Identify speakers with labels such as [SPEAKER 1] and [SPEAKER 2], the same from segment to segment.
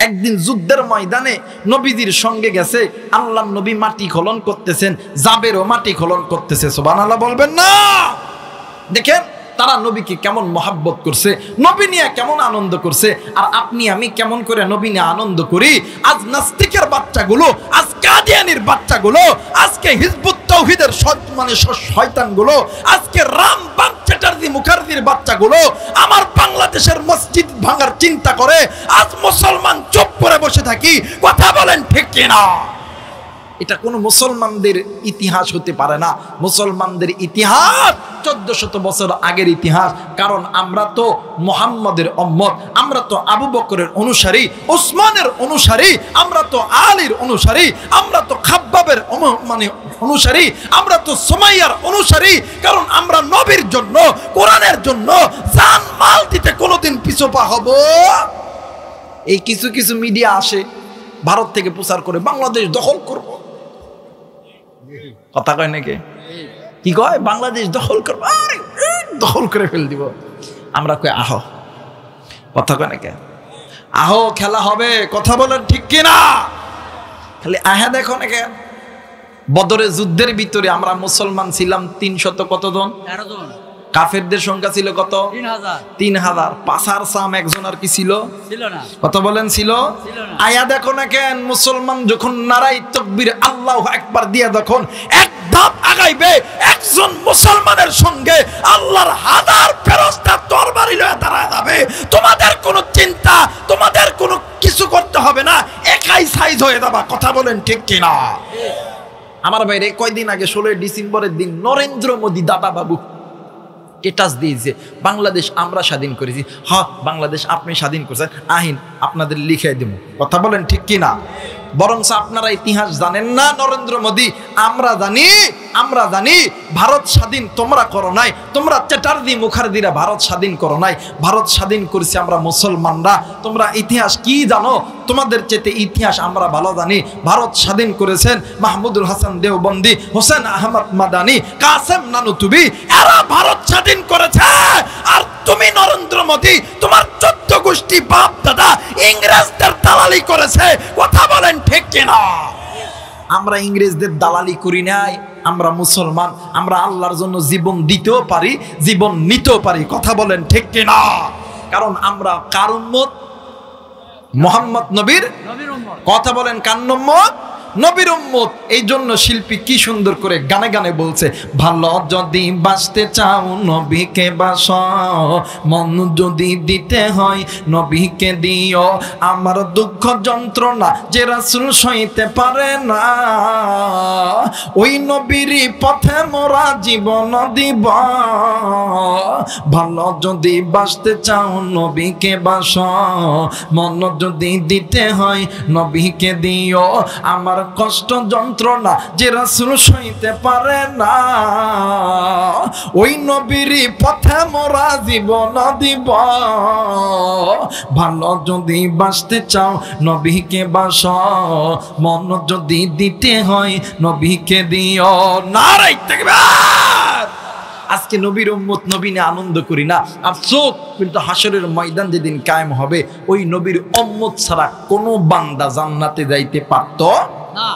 [SPEAKER 1] একদিন যুদ্ধের ময়দানে নবীজির সঙ্গে গেছে, আল্লাহর নবী মাটি খনন করতেছেন, জাবেরও মাটি খনন করতেছে। সুবহানাল্লাহ বলবেন না? দেখেন তারা নবীকে কেমন মহাব্বত করছে, নবী নিয়ে কেমন আনন্দ করছে, আর আপনি আমি কেমন করে নবী নিয়ে আনন্দ করি। আজ নাস্তিকের বাচ্চাগুলো, আজ কাদিয়ানির বাচ্চাগুলো, আজকে হিজবুত তাওহীদের শয়তানগুলো, আজকে রামবাগ চ্যাটার্জি মুখার্জির বাচ্চাগুলো আমার বাংলাদেশের মসজিদ ভাঙার চিন্তা করে। আজ মুসলমান চুপ করে বসে থাকি, কথা বলেন ঠিক কিনা? এটা কোনো মুসলমানদের ইতিহাস হতে পারে না। মুসলমানদের ইতিহাস 1400 বছর আগের ইতিহাস। কারণ আমরা তো মুহাম্মদের উম্মত, আমরা তো আবু বকরের অনুসারী, ওসমানের অনুসারী, আমরা তো আলীর অনুসারী, আমরা তো খাব্বাবের অনুসারী, আমরা তো সুমাইয়ার অনুসারী। কারণ আমরা নবীর জন্য, কোরআনের জন্য জান মাল দিতে কোনোদিন পিছপা হব। এই কিছু কিছু মিডিয়া আসে ভারত থেকে প্রচার করে বাংলাদেশ দখল করব, কথা কয় নাকি? কি কয়? বাংলাদেশ দখল করবো, দখল করে ফেল দিব। আমরা কই আহ, কথা কয় নাকি? আহ, খেলা হবে, কথা বলেন ঠিক কিনা? খালি আহা দেখো নাকি? বদরের যুদ্ধের ভিতরে আমরা মুসলমান ছিলাম 300 কতজন? 13 জন। কাফেরদের সংখ্যা ছিল কত? 3000। পাছার সাম একজন আর কি ছিল? না। কথা বলেন ছিল? আয়া দেখো না কেন? মুসলমান যখন নারাই তাকবীর আল্লাহু আকবার দিয়া যখন এক ধাপ আগাইবে, একজন মুসলমানের সঙ্গে আল্লাহর হাজার ফেরেশতা তরবারি লয়ে দাঁড়ায় যাবে। তোমাদের কোনো চিন্তা, তোমাদের কোনো কিছু করতে হবে না, একাই সাইজ হয়ে যাবা। কথা বলেন ঠিক কিনা? আমার বাইরে কয়দিন আগে 16 ডিসেম্বরের দিন নরেন্দ্র মোদী দাদা বাবু স্ট্যাটাস দিয়েছে, বাংলাদেশ আমরা স্বাধীন করেছি। হ্যাঁ, বাংলাদেশ আপনি স্বাধীন করেছেন, আহিন আপনাদের লিখে দেব। কথা বলেন ঠিক কিনা? বরং আপনারা ইতিহাস জানেন না নরেন্দ্র মোদী। আমরা জানি ভারত স্বাধীন তোমরা করো নাই, তোমরা চ্যাটার্জি মুখার্জিরা ভারত স্বাধীন করো নাই, ভারত স্বাধীন করেছি আমরা মুসলমানরা। তোমরা ইতিহাস কি জানো? তোমাদের চেয়ে ইতিহাস আমরা ভালো জানি। ভারত স্বাধীন করেছেন মাহমুদুল হাসান দেওবন্দি, হোসেন আহমদ মাদানি, কাসেম নানুতুবি, এরা ভারত স্বাধীন করেছে। আর তুমি নরেন্দ্র মোদী, তোমার 14 গোষ্ঠী বাপ দাদা ইংরেজদের দালালি করেছে। কথা বলেন ঠিক কিনা? আমরা ইংরেজদের দালালি করি নাই, আমরা মুসলমান, আমরা আল্লাহর জন্য জীবন দিতেও পারি, জীবন নিতেও পারি। কথা বলেন ঠিক কিনা? কারণ আমরা কার উম্মত? মুহাম্মদ নবীর উম্মত। কথা বলেন কার উম্মত? নবীর উম্মত। এই জন্য শিল্পী কি সুন্দর করে গানে গানে বলছে, ভালো যদি বাঁচতে চাও নবীকে বাসো, মন যদি দিতে হয় নবীকে দিও, আমার দুঃখ যন্ত্রণা যে রাসূল সইতে পারে না, ওই নবীরই পথে মোরা জীবন দিব। ভালো যদি বাঁচতে চাও নবীকে বাসো, মন যদি দিতে হয় নবীকে দিও, আমার কষ্ট যন্ত্রণা যে রাসূল সইতে পারে না, ওই নবীরই পথে মোরা জীবন দিব। ভালো যদি বাঁচতে চাও নবীকে বাসো, মন যদি দিতে হয় নবীকে দিও। নারায়ে তাকবীর। আজকে নবীর উম্মত, নবী নিয়ে আনন্দ করি না। আফসোস, কিন্তু হাসরের ময়দান যেদিন কায়েম হবে, ওই নবীর উম্মত ছাড়া কোনো বান্দা জান্নাতে যাইতে পারত না।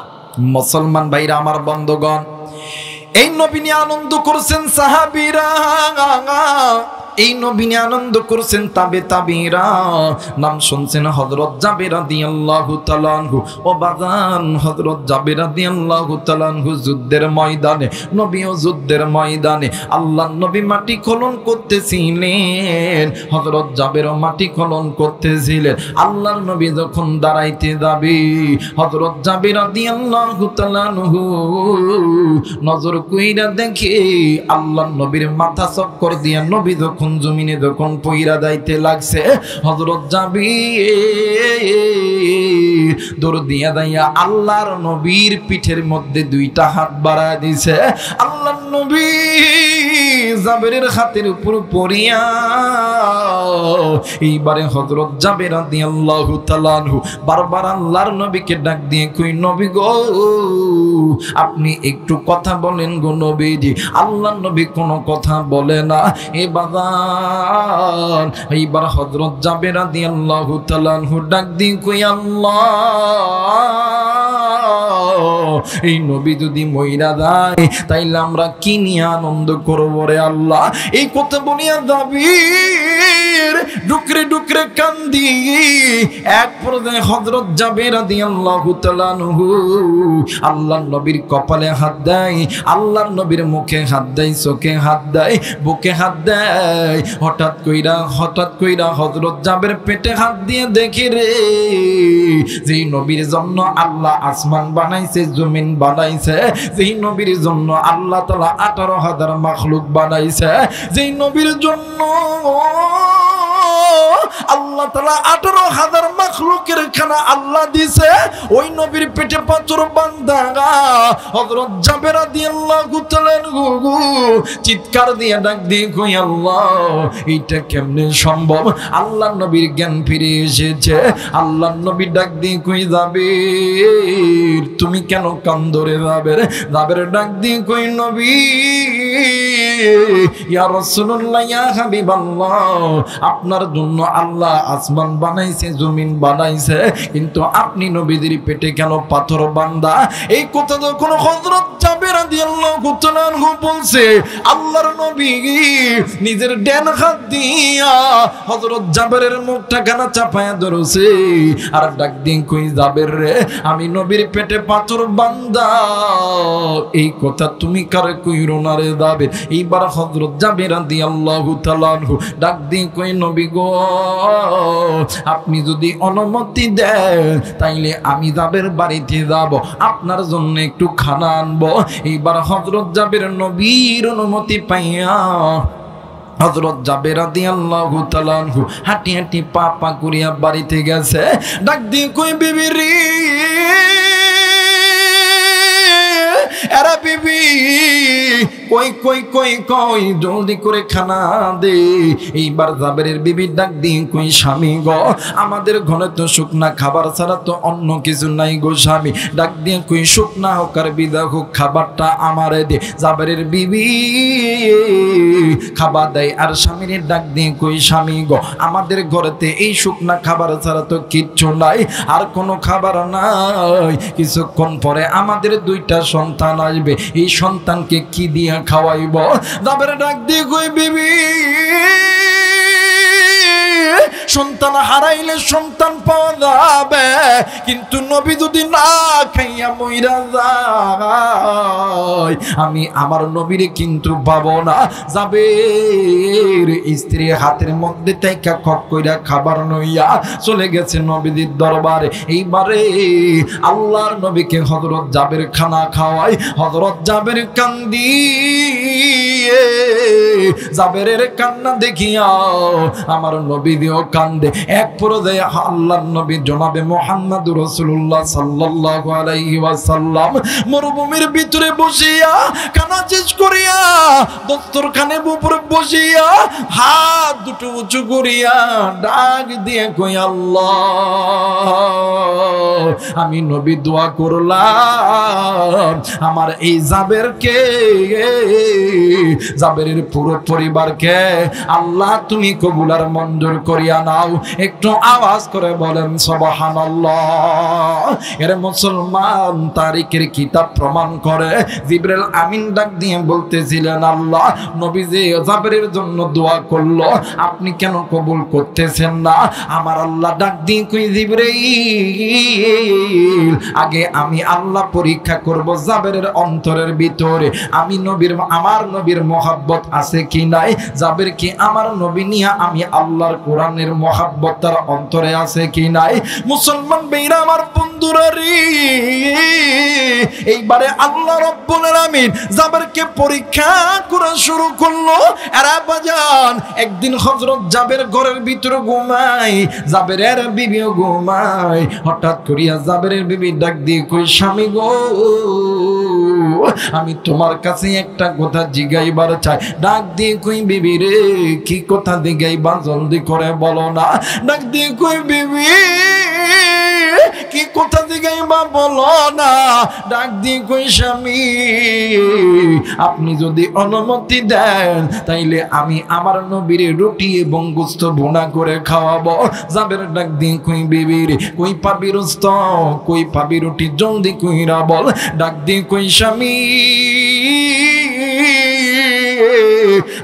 [SPEAKER 1] মুসলমান ভাইরা আমার, বন্ধুগণ, এই নবী নিয়ে আনন্দ করছেন সাহাবীরা, এই নবী নিয়ে আনন্দ করছেন তাবিঈরা। নাম শুনছেন হযরত জাবের রাদিয়াল্লাহু তাআলা আনহু। ও বাজান, হযরত জাবের রাদিয়াল্লাহু তাআলা আনহু যুদ্ধের ময়দানে, নবীও যুদ্ধের ময়দানে আল্লাহর নবী মাটি খনন করতেছিলেন, হযরত জাবেরও মাটি খনন করতেছিলেন। আল্লাহর নবী যখন দাঁড়াইতে যাবে, হযরত জাবের রাদিয়াল্লাহু তাআলা আনহু নজর কইরা দেখে আল্লাহর নবীর মাথা চক্কর দিয়া নবী যখন জমিনে যখন পইরা যাইতে লাগছে, হযরত জাবের দৌড় দিয়া দাইয়া আল্লাহর নবীর পিঠের মধ্যে 2টা হাত বাড়ায় দিছে। আল্লাহর নবী জাবেরের হাতের উপর পড়িয়া এইবারে হযরত জাবের রাদিয়াল্লাহু তাআলা আনহু বারবার আল্লাহর নবীকে ডাক দিয়ে কই নবী গো আপনি একটু কথা বলেন গো নবীজি। আল্লাহর নবী কোনো কথা বলে না। এ বাজান এইবার হযরত জাবের রাদিয়াল্লাহু তাআলা আনহু ডাক দিয়ে কই আল্লাহ এই নবী যদি মইরা যায় তাইলে আমরা কি নিয়ে আনন্দ করব রে আল্লাহ। এই কথা বলিয়া জাবির ডুকরে ডুকরে কান্দি এক পর্যায়ে হযরত জাবের রাদিয়াল্লাহু তাআলা আনহু আল্লাহর নবীর কপালে হাত দেয়, আল্লাহর নবীর মুখে হাত দেয়, চোখে হাত দেয়, বুকে হাত দেয়। হঠাৎ কইরা হযরত জাবের পেটে হাত দিয়ে দেখি রে যেই নবীর জন্য আল্লাহ আসমান বানাইছে, জমিন বানাইছে, যেই নবীর জন্য আল্লাহ তাআলা 18,000 মাখলুক বানাইছে, যেই নবীর জন্য আল্লাহ তাআলা 18,000 মাখলুকের খানা আল্লাহ দিছে, ওই নবীর পেটে পাথর বাঁধা হযরত জাবের রাদিয়াল্লাহু তাআলা চিৎকার দিয়ে ডাক দিয়ে কই আল্লাহ এইটা কেমনে সম্ভব। আল্লাহর নবীর জ্ঞান ফিরে এসেছে। আল্লাহর নবী ডাক দিয়ে কই জাবের তুমি কেন কান্দো রে জাবের। জাবের ডাক দিয়ে কই নবী ইয়া রাসূলুল্লাহ ইয়া হাবিবাল্লাহ আপনার জন্য আল্লাহ আসমান বানাইছে, জমিন বানাইছে, কিন্তু আপনি নবীদের পেটে কেন পাথর বাঁধা। এই কথা যখন হযরত জাবের রাদিয়াল্লাহু তাআলা আনহু বলছে আল্লাহর নবী নিজের ডান হাত দিয়া হযরত জাবেরের মুখটা কানা চাপায়া ধরছে আর ডাক দিয়ে কই জাবের রে আমি নবীর পেটে পাথর বাঁধা এই কথা তুমি কারে কইরো না রে জাবের। এইবার হযরত জাবের রাদিয়াল্লাহু তাআলা আনহু ডাক দিয়ে কই নবী গো আপনি যদি অনুমতি দেন তাইলে আমি জাবের বাড়িতে যাব, আপনার জন্য একটু খানা আনবো। এইবার হযরত জাবের নবীর অনুমতি পাইয়া হযরত জাবের রাদিয়াল্লাহু তাআলা আনহু হাঁটি হাঁটি পা পা করিয়া বাড়িতে গেছে। ডাক দিয়ে কই বিবি রে এরা বিবি কই কই কই কই জলদি করে খানা দে। এইবার জাবেরের বিবি ডাক দিয়ে কই স্বামী গো আমাদের ঘরে তো শুকনা খাবার ছাড়া তো অন্য কিছু নাই গো স্বামী। ডাক দিয়ে কই শুকনা হোক আর বিদা হোক খাবারটা আমারে দে। জাবেরের বিবি খাবার দেয় আর স্বামীর ডাক দিয়ে কই স্বামী গো আমাদের ঘরেতে এই শুকনা খাবার ছাড়া তো কিচ্ছু নাই, আর কোনো খাবার নাই। কিছুক্ষণ পরে আমাদের 2টা সন্তান আসবে, এই সন্তানকে কি দিয়া খাওয়াইব। জাবের ডাক দিয়ে কই বিবি সন্তান হারাইলে সন্তান পাওয়া যাবে, কিন্তু নবী যদি না খাইয়া মইরা যায় আমি আমার নবীরে কিন্তু পাবো না। জাবের স্ত্রী হাতের মধ্যে টাইকা খক কইরা খাবার নইয়া চলে গেছে নবীদের দরবারে। এইবারে আল্লাহর নবীকে হযরত জাবের খানা খাওয়াই। হযরত জাবের কান্দি জাবেরের কান্না দেখিয়া আমার নবী দিও কান্দে। এক পর্যায়ে আল্লাহর নবী জনাবে মুহাম্মদুর রাসূলুল্লাহ সাল্লাল্লাহু আলাইহি ওয়াসাল্লাম মরুভূমির ভিতরে বসিয়া কান্না শেষ করিয়া দস্তরখানের উপরে বসিয়া হাত দুটো উঁচু করিয়া ডাক দিয়ে কই আল্লাহ আমি নবী দোয়া করলাম আমার এই জাবেরকে জাবেরের পুরো পরিবারকে আল্লাহ তুমি কবুল আর মঞ্জুর করিয়া নাও। একটু আওয়াজ করে বলেন সুবহানাল্লাহ। এর মুসলমান তারিখের কিতাব প্রমাণ করে জিবরাইল আমিন ডাক দিয়ে বলতেছিলেন আল্লাহ নবী যে জাবেরের জন্য দোয়া করলো আপনি কেন কবুল করতেছেন না। আমার আল্লাহ ডাক দিয়ে কই জিবরাইল আগে আমি আল্লাহ পরীক্ষা করব জাবেরের অন্তরের ভিতরে আমি নবীর আমার নবীর মহব্বত আছে কি নাই, জাবের কি আমার নবী নিয়া আমি আল্লাহর কোরআনের মহব্বত তার অন্তরে আছে কি নাই। মুসলমান বেইরা আমার বন্ধুরা রে এইবারে আল্লাহ রাব্বুল আলামিন জাবেরকে পরীক্ষা করা শুরু করলো। এরা বাজান একদিন হযরত জাবের ঘরের ভিতরে ঘুমায়, জাবেরের বিবিও ঘুমায়। হঠাৎ করিয়া দিয়া জাবেরের বিবি ডাক দিয়ে কই স্বামী গো আমি তোমার কাছে একটা কথা জিগাইবার চাই। ডাক দিয়ে কই বিবি রে কি কথা জিগাইবা জলদি করে বলো না। ডাক দিয়ে কই বিবি কি কথা জিগাইবা বলো না। ডাক দিয়ে কই স্বামী আপনি যদি অনুমতি দেন তাইলে আমি আমার নবীর রুটি এবং গোশত ভুনা করে খাওয়াবো। জাবের ডাক দিয়ে কই বিবি রে কই পাবি গোশত কই পাবি রুটি জলদি কইরা বল। ডাক দিয়ে কই স্বামী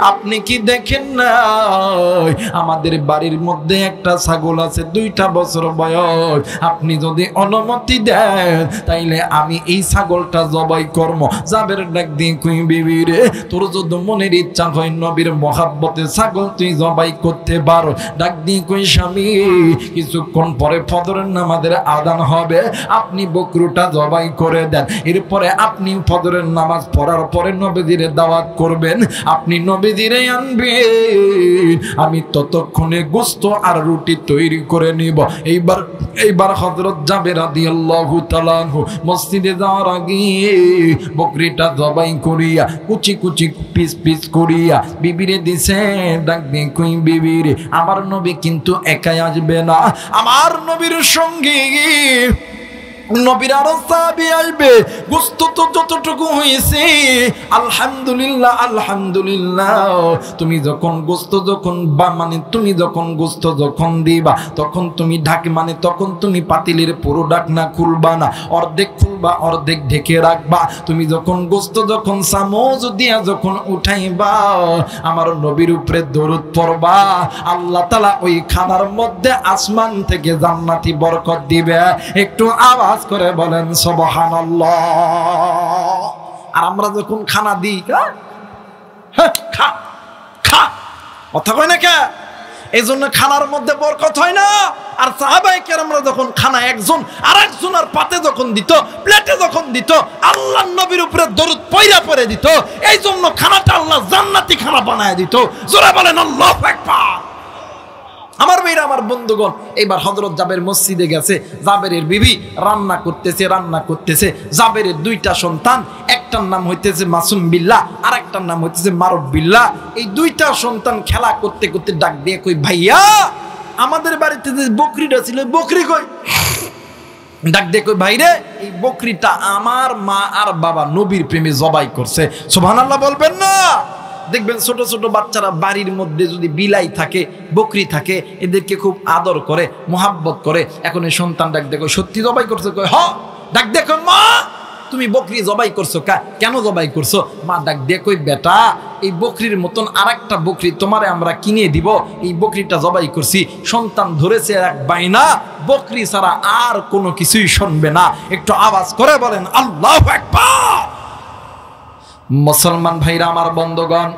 [SPEAKER 1] আপনি কি দেখেন না আমাদের বাড়ির মধ্যে একটা ছাগল আছে 2টা বছর বয়স। আপনি যদি অনুমতি দেন তাইলে আমি এই ছাগলটা জবাই করব। জাবের ডাক দিয়ে কই বিবি রে তোর যদি মনের ইচ্ছা হয় নবীর মহাব্বতে ছাগল তুই জবাই করতে পারো। ডাক দিয়ে কই স্বামী কিছুক্ষণ পরে ফজরের নামাজের আযান হবে আপনি বকরুটা জবাই করে দেন। এরপরে আপনি ফজরের নামাজ পড়ার পরে নবীজিরে দাওয়াত করবেন। আপনি নবীজিরে আনবেন আমি ততক্ষণে গোশত আর রুটি তৈরি করে নিব। এইবার হযরত জাবের রাদিয়াল্লাহু তাআলা মসজিদে যাওয়ার আগে বকরিটা জবাই করিয়া কুচি কুচি পিস পিস করিয়া বিবিরে দিছে। ডাক দিয়ে কই বিবিরে আমার নবী কিন্তু একাই আসবে না, আমার নবীর সঙ্গে নবীর আরো সাহাবী আসবে। গোশত তো যতটুকু হয়েছে আলহামদুলিল্লাহ আলহামদুলিল্লাহ। তুমি যখন গোশত যখন তুমি যখন গোশত যখন দিবা তখন তুমি ঢাকে তখন তুমি পাতিলের পুরো ঢাকনা খুলবা না, অর্ধেক খুলবা অর্ধেক ঢেকে রাখবা। তুমি যখন গোশত যখন চামচ দিয়া যখন উঠাইবা আমার নবীর উপরে দরুদ পড়বা আল্লাহ তাআলা ওই খানার মধ্যে আসমান থেকে জান্নাতি বরকত দিবে। একটু আওয়াজ করে বলেন সুবহানাল্লাহ। আর আমরা যখন খানা দিই খা খা কথা কয় না কে এই জন্য খানার মধ্যে বরকত হয় না। আর সাহাবায়ে কেরামরা যখন খানা একজন আরেকজনের পাতে যখন দিত প্লেটে যখন দিত আল্লাহর নবীর উপরে দরুদ পয়রা পড়ে দিত। এই জন্য খানাটা আল্লাহ জান্নাতি খানা বানায় দিত। জোরে বলেন আল্লাহু আকবার। আমার মেয়েরা আমার বন্ধুগণ এবার হযরত জাবের মসজিদে গেছে। জাবেরের বিবি রান্না করতেছে। জাবেরের 2টা সন্তান, একটার নাম হইতেছে মাসুম বিল্লাহ আর একটার নাম হইতেছে মারুফ বিল্লাহ। এই 2টা সন্তান খেলা করতে করতে ডাক দিয়ে কই ভাইয়া আমাদের বাড়িতে যে বকরিটা ছিল বকরি কই। ডাক দিয়ে কই ভাই রে এই বকরিটা আমার মা আর বাবা নবীর প্রেমে জবাই করছে। সুবহানাল্লাহ বলবেন না। দেখবেন ছোট ছোট বাচ্চারা বাড়ির মধ্যে যদি বিলাই থাকে বকরি থাকে এদেরকে খুব আদর করে মোহাব্বত করে। এখন এই সন্তান ডাক দেখো সত্যি জবাই করছো কই হ। ডাক দেখো মা তুমি বকরি জবাই করছো কেন জবাই করছো। মা ডাক দিয়ে কই বেটা এই বকরির মতন আরেকটা বকরি তোমারে আমরা কিনে দিব এই বকরিটা জবাই করছি। সন্তান ধরেছে এক বাইনা বকরি ছাড়া আর কোনো কিছুই শুনবে না। একটু আওয়াজ করে বলেন আল্লাহু আকবার। মুসলমান ভাইরা আমার বন্ধুগণ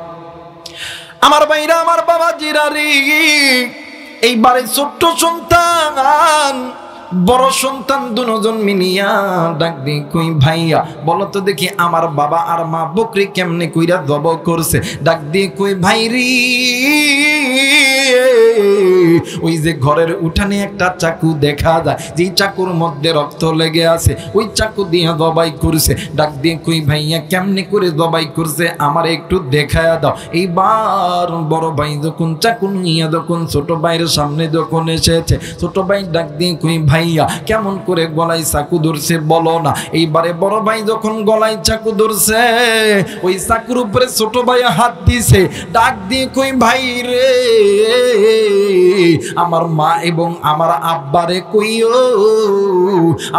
[SPEAKER 1] আমার ভাইরা আমার বাবা জিরারি এইবারে ছোট্ট সন্তান বড় সন্তান দুজন মিলিয়া ডাক দিয়ে কই ভাইয়া বলো তো দেখি আমার বাবা আর মা বকরি কেমনে কইরা জবাই করছে। ডাক দিয়ে কই ভাইরি ওই যে ঘরের উঠানে একটা চাকু দেখা যায় যেই চাকুর মধ্যে রক্ত লেগে আছে ওই চাকু দিয়ে জবাই করছে। ডাক দিয়ে কই ভাইয়া কেমনে করে জবাই করছে আমার একটু দেখায়া দাও। এইবার বড় ভাই যখন চাকু নিয়ে যখন ছোট ভাইয়ের সামনে যখন এসেছে ছোট ভাই ডাক দিয়ে কই ভাইয়া কেমন করে গলায় চাকু ধরছে বলো না। এইবারে বড় ভাই যখন গলায় চাকু ধরছে ওই চাকুর উপরে ছোট ভাই হাত দিছে। ডাক দিয়ে কই ভাই রে আমার মা এবং আমার আব্বারে কইও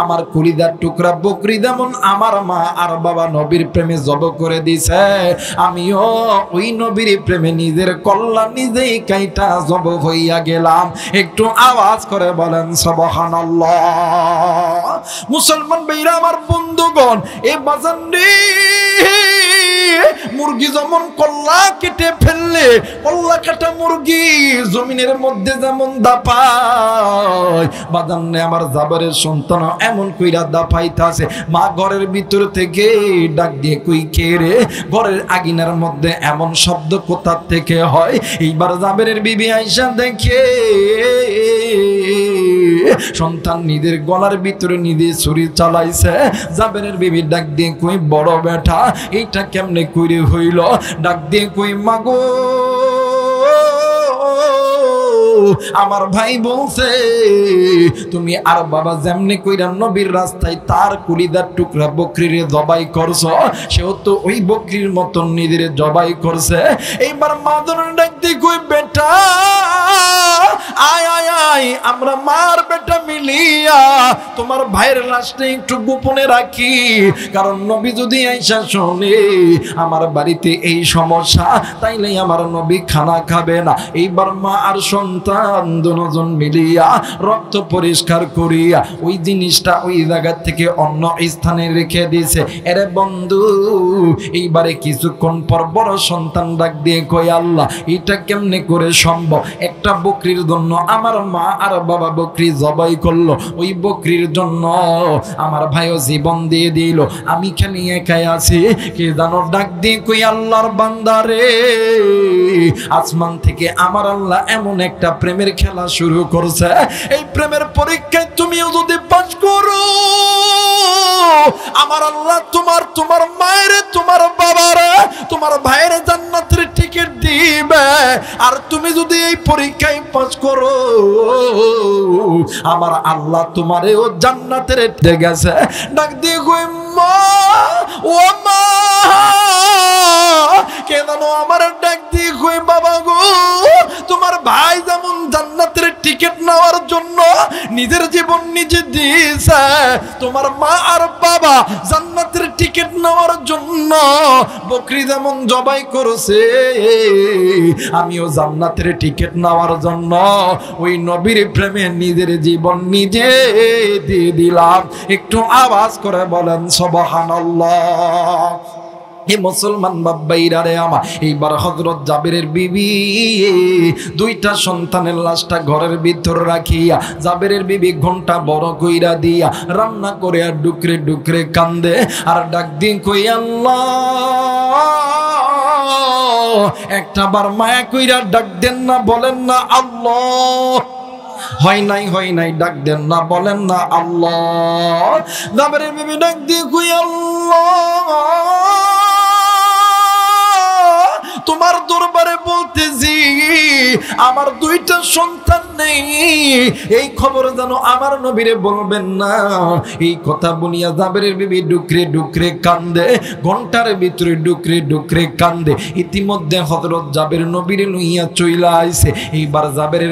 [SPEAKER 1] আমার কলিজার টুকরা বকরি যেমন আমার মা আর বাবা নবীর প্রেমে জবাই করে দিছে আমিও ওই নবীর প্রেমে নিজের কল্যাণ নিজেই কাইটা জবাই হইয়া গেলাম। একটু আওয়াজ করে বলেন সুবহানাল্লাহ। মুসলমান ভাইরা আমার বন্ধুগণ এ বাজান রে মুরগি যেমন কল্লা কেটে ফেললে কল্লা কাটা মুরগি জমিনের মধ্যে যেমন দাপায়, বাদান্নে আমার জাবেরের সন্তান এমন কইরা দাপাইতাছে। মা ঘরের ভিতর থেকে ডাক দিয়ে কই কে রে? ঘরের আগুনের মধ্যে এমন শব্দ কোথা থেকে হয়? এইবার জাবেরের বিবি আয়েশা দেখে সন্তান নিজের গলার ভিতরে নিজে ছুরি চালাইছে। জাবেরের বিবি ডাক দিয়ে কই বড় বেটা এইটা কেমনে কইরে হইল? ডাক দিয়ে কই মাগো আমার ভাই বলছে তুমি আর বাবা যেমনি কইরা নবীর রাস্তায় তার কুলিদার টুকরা বকরিরে জবাই করছো, সেও তো ওই বকরির মতন নিজের জবাই করছে। এইবার মাদর ডাক দিয়ে কই বেটা আয় আয় আয় আমরা মার বেটা মিলিয়া তোমার ভাইয়ের লাশটা একটু গোপনে রাখি, কারণ নবী যদি আইসা শোনে আমার বাড়িতে এই সমস্যা তাইলে আমার নবী খানা খাবে না। এইবার মা আর সন্তান দুজন মিলিয়া রক্ত পরিষ্কার করিয়া ওই জিনিসটা ওই জায়গা থেকে অন্য স্থানে রেখে দিয়েছে। এরে বন্ধু এইবারে কিছুক্ষণ পর বড় সন্তান ডাক দিয়ে কই আল্লাহ এটা কেমনে করে সম্ভব? একটা বকরির জন্য আমার মা আর বাবা বকরি জবাই করলো, ওই বকরির জন্য আমার ভাইও জীবন দিয়ে দিল, আমি খালি একাই আছি। কে জানো ডাক দিয়ে কই আল্লাহর বান্দারে আসমান থেকে আমার আল্লাহ এমন একটা প্রেমের খেলা শুরু করছে, এই প্রেমের পরীক্ষায় তুমিও যদি পাস করো আমার আল্লাহ তোমার মায়ের তোমার বাবার তোমার ভাইয়ের জান্নাতের টিকিট দিবে। আর তুমি যদি এই পরীক্ষায় পাস করো আমার আল্লাহ তোমারেও জান্নাতের দিয়ে গেছে। ডাক দিয়ে কই মা ও মা কে জানো আমার ডাক দিয়ে কই বাবা গো তোমার ভাই যেমন জান্নাতের টিকিট নেওয়ার জন্য নিজের জীবন নিজে দিয়েছে, তোমার মা আর বাবা জান্নাতের টিকিট নেওয়ার জন্য বকরি যেমন জবাই করেছে আমিও জান্নাতের টিকিট নেওয়ার জন্য ওই নবীর প্রেমে নিজের জীবন নিজে দিয়ে দিলাম। একটু আওয়াজ করে বলেন সুবহানাল্লাহ। হে মুসলমান বাবাইরা রে আমার, এইবার হযরত জাবেরের বিবি দুইটা সন্তানের লাশটা ঘরের ভিতর রাখিয়া জাবেরের বিবি ঘন্টা বড় কইরা দিয়া রান্না করে আর ডুকরে ডুকরে কান্দে আর ডাক দিন কই আল্লাহ। একটা বার মায়া কইরা ডাক দেন না, বলেন না আল্লাহ। হয় নাই ডাক দেন না, বলেন না আল্লাহ। জাবেরের বিবি ডাক দিয়ে কই আল্লাহ তোমার দরবারে বলতেছি আমার দুইটা সন্তান নেই, এই খবর জানো আমার নবীরে বলবেন না। এই কথা বলিয়া জাবেরের বিবি ডুকরে ডুকরে কান্দে, ঘন্টার ভিতরে ডুকরে ডুকরে কান্দে। ইতিমধ্যে হযরত জাবের নবীরে লইয়া চইলা আইছে। এইবার জাবের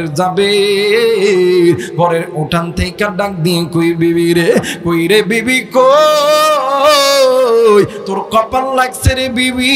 [SPEAKER 1] ঘরের উঠান থেকে ডাক দিয়ে কই বিবি রে, কই রে বিবি কই তোর কপাল লাগছে রে বিবি,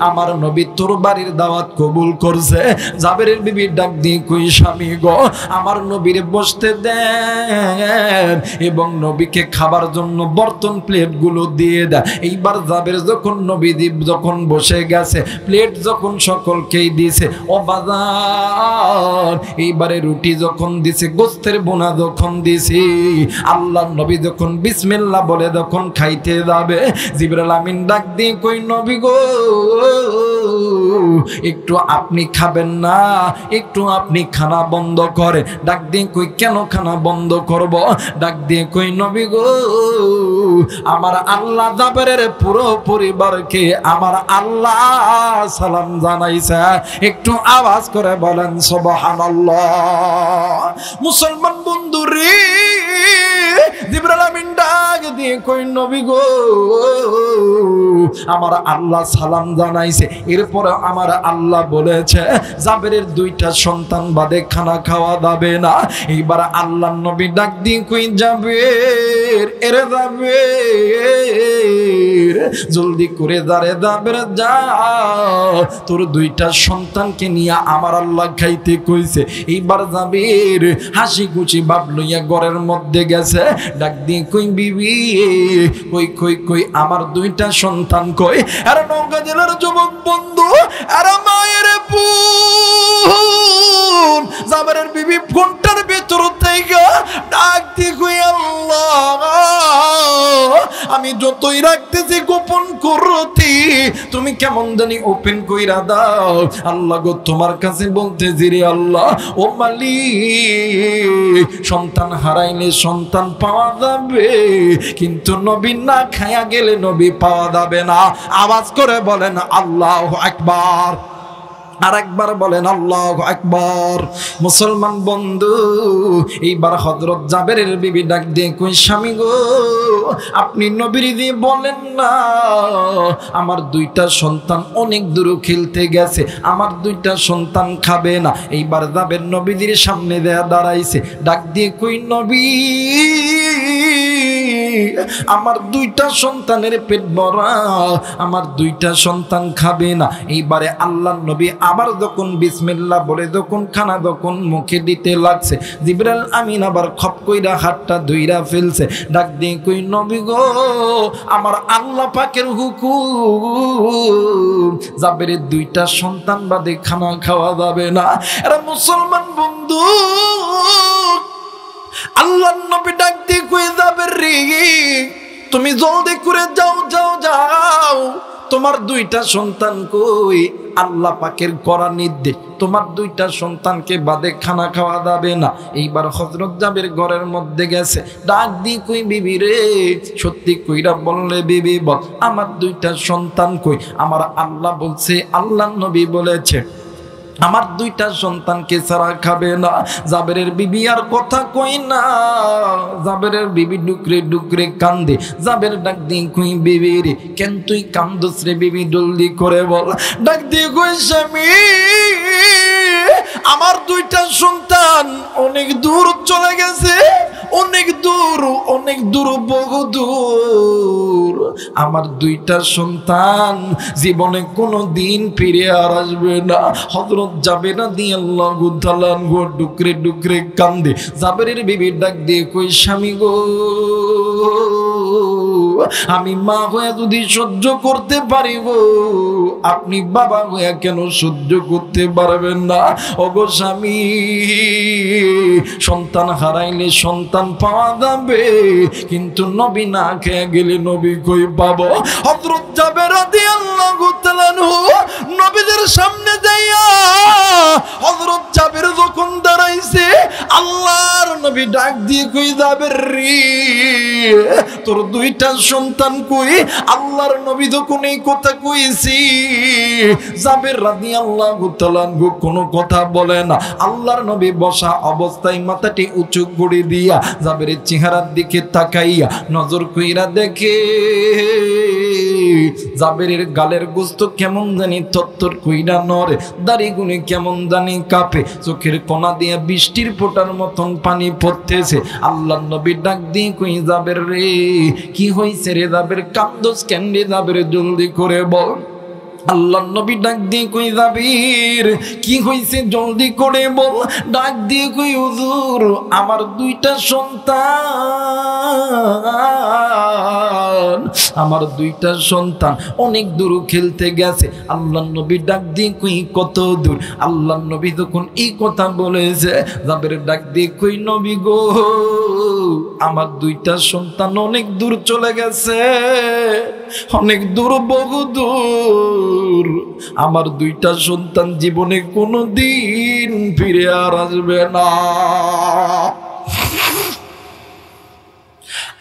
[SPEAKER 1] আমার নবী তোর বাড়ির দাওয়াত কবুল করছে। জাবেরের বিবি ডাক দিয়ে কই স্বামী গো আমার নবীরে বসতে দেন এবং নবীকে খাবার জন্য বর্তন প্লেট গুলো দিয়ে দেয়। এইবার জাবের যখন নবী যখন বসে গেছে প্লেট যখন সকলকেই দিছে ও বাজার, এইবারে রুটি যখন দিছে গোস্তের বোনা যখন দিছি আল্লাহ নবী যখন বিসমিল্লাহ বলে যখন খাইতে যাবে জিবরাইল আমিন ডাক দিয়ে কই নবী গো একটু আপনি খাবেন না, একটু আপনি খানা বন্ধ করে। ডাক দিয়ে কই কেন খানা বন্ধ করব? ডাক দিয়ে কই নবী গো আমার আল্লাহ জাবেরের পুরো পরিবারকে আমার আল্লাহ সালাম জানাইছে। একটু আওয়াজ করে বলেন সুবহানাল্লাহ। মুসলমান বন্ধু রে জিবরাইল আমিন ডাক দিয়ে কই নবী গো আমার আল্লাহ সালাম জানাইছে। এরপরে আমার আল্লাহ বলেছে জাবেরের দুইটা সন্তান বাদে খানা খাওয়া যাবে না। এইবার আল্লাহ নবী ডাক দিয়ে কই জাবের এরে জাবের জলদি করে দাঁড়ে জাবের যা তোর দুইটা সন্তানকে নিয়ে আমার আল্লাহ খাইতে কইছে। এইবার জাবের হাসি খুশি ভাব লইয়া ঘরের মধ্যে গেছে। ডাক দিয়ে কই বিবি কই কই কই আমার দুইটা সন্তান কই। আর নওগাঁ জেলার যুবক বন্ধু আর মায়ের বোন জাবেরের বিবি ফোনটার ভেতর থেকে ডাক দিয়ে কই আল্লাহ আমি যতই রাখতেছি গোপন করতে তুমি কেমন জানি ওপেন কইরা দাও। আল্লাহ গো তোমার কাছে বলতেছি রে আল্লাহ ও মালিক সন্তান হারাইলে সন্তান পাওয়া যাবে কিন্তু নবী না খায়া গেলে নবী পাওয়া যাবে না। আওয়াজ করে বলেন আল্লাহু আকবার। আরেকবার বলেন আল্লাহু আকবার। মুসলমান বন্ধু এইবার হযরত জাবেরের বিবি ডাক দিয়ে কই স্বামী গো আপনি নবীর দিয়ে বলেন না আমার দুইটা সন্তান অনেক দূর খেলতে গেছে আমার দুইটা সন্তান খাবে না। এইবার জাবের নবীর সামনে দেয়া দাঁড়াইছে ডাক দিয়ে কই নবী আমার দুইটা সন্তানের পেট ভরা আমার দুইটা সন্তান খাবে না। এইবারে আল্লাহর নবী আবার যখন বিসমিল্লাহ বলে যখন খানা যখন মুখে দিতে লাগছে জিবরাইল আমিন আবার খপ কইরা হাতটা ধুইরা ফেলছে ডাক দিয়ে কই নবী গো আমার আল্লাহ পাকের হুকুম জাবেরের দুইটা সন্তান বাদে খানা খাওয়া যাবে না। এরা মুসলমান বন্ধু আল্লাহর নবী ডাক দিয়ে কই জাবের রে তুমি জলদি করে যাও যাও যাও তোমার দুইটা সন্তান কই আল্লাহ পাকের করা নির্দেশ তোমার দুইটা সন্তানকে বাদে খানা খাওয়া যাবে না। এইবার হযরত জাবের ঘরের মধ্যে গেছে ডাক দিয়ে কই বিবি রে সত্যি কইরা বললে বিবি বল আমার দুইটা সন্তান কই। আমার আল্লাহ বলছে আল্লাহর নবী বলেছে আমার দুইটা সন্তানকে ছাড়া খাবে না। জাবেরের বিবি আর কথা কই না জাবেরের বিবি ডুকরে ডুকরে কান্দে। জাবের ডাক দিয়ে কই বিবি রে কেন তুই কান্দস রে বিবি জলদি করে বল। ডাক দিয়ে কই স্বামী আমার দুইটা সন্তান অনেক দূর চলে গেছে অনেক দূর বহু দূর আমার দুইটা সন্তান জীবনে কোনো দিন ফিরে আর আসবে না। হযরত জাবের রাদিয়াল্লাহু তাআলা গো ডুকরে ডুকরে কান্দে। জাবেরের বিবি ডাক দিয়ে কই স্বামী গো আমি মা হয়ে যদি সহ্য করতে পারি গো আপনি বাবা হয়ে কেন সহ্য করতে পারবেন না। ওগো স্বামী সন্তান হারাইলে সন্তান পাওয়া যাবে কিন্তু নবী না খেয়ে গেলে নবী কই পাবো। হযরত জাবের রাদিয়াল্লাহু তাআলা নবীদের সামনে যাইয়া হযরত জাবের যখন দাঁড়াইছে আল্লাহর নবী ডাক দিয়ে কই জাবের রে তোর দুইটা সন্তান কই। আল্লাহর নবী যখন এই কথা কইছি জাবের রাদিয়াল্লাহু তাআলা কোনো কথা বলে না। আল্লাহর নবী বসা অবস্থায় মাথাটি উঁচু করে দিয়া জাবেরের চেহারার দিকে তাকাইয়া নজর কইরা দেখে জাবেরের গালের গোস্ত কেমন জানি থরথর কইরা নড়ে দাড়ি গুনে কেমন জানি কাঁপে চোখের কোনা দিয়ে বৃষ্টির ফোঁটার মতন পানি পড়তেছে। আল্লাহর নবী ডাক দিয়ে কই জাবের রে কি হইছে রে জাবের কান্দোস কেন রে জাবের জলদি করে বল। আল্লাহর নবী ডাক দিয়ে কই জাবের কি হইছে জলদি করে বল। ডাক দিয়ে কই হুজুর আমার দুইটা সন্তান অনেক দূর খেলতে গেছে। আল্লাহর নবী ডাক দিয়ে কই কত দূর। আল্লাহর নবী যখন এই কথা বলেছে জাবের ডাক দিয়ে কই নবী গো আমার দুইটা সন্তান অনেক দূর চলে গেছে অনেক দূর বহু দূর আমার দুইটা সন্তান জীবনে কোনো দিন ফিরে আর আসবে না।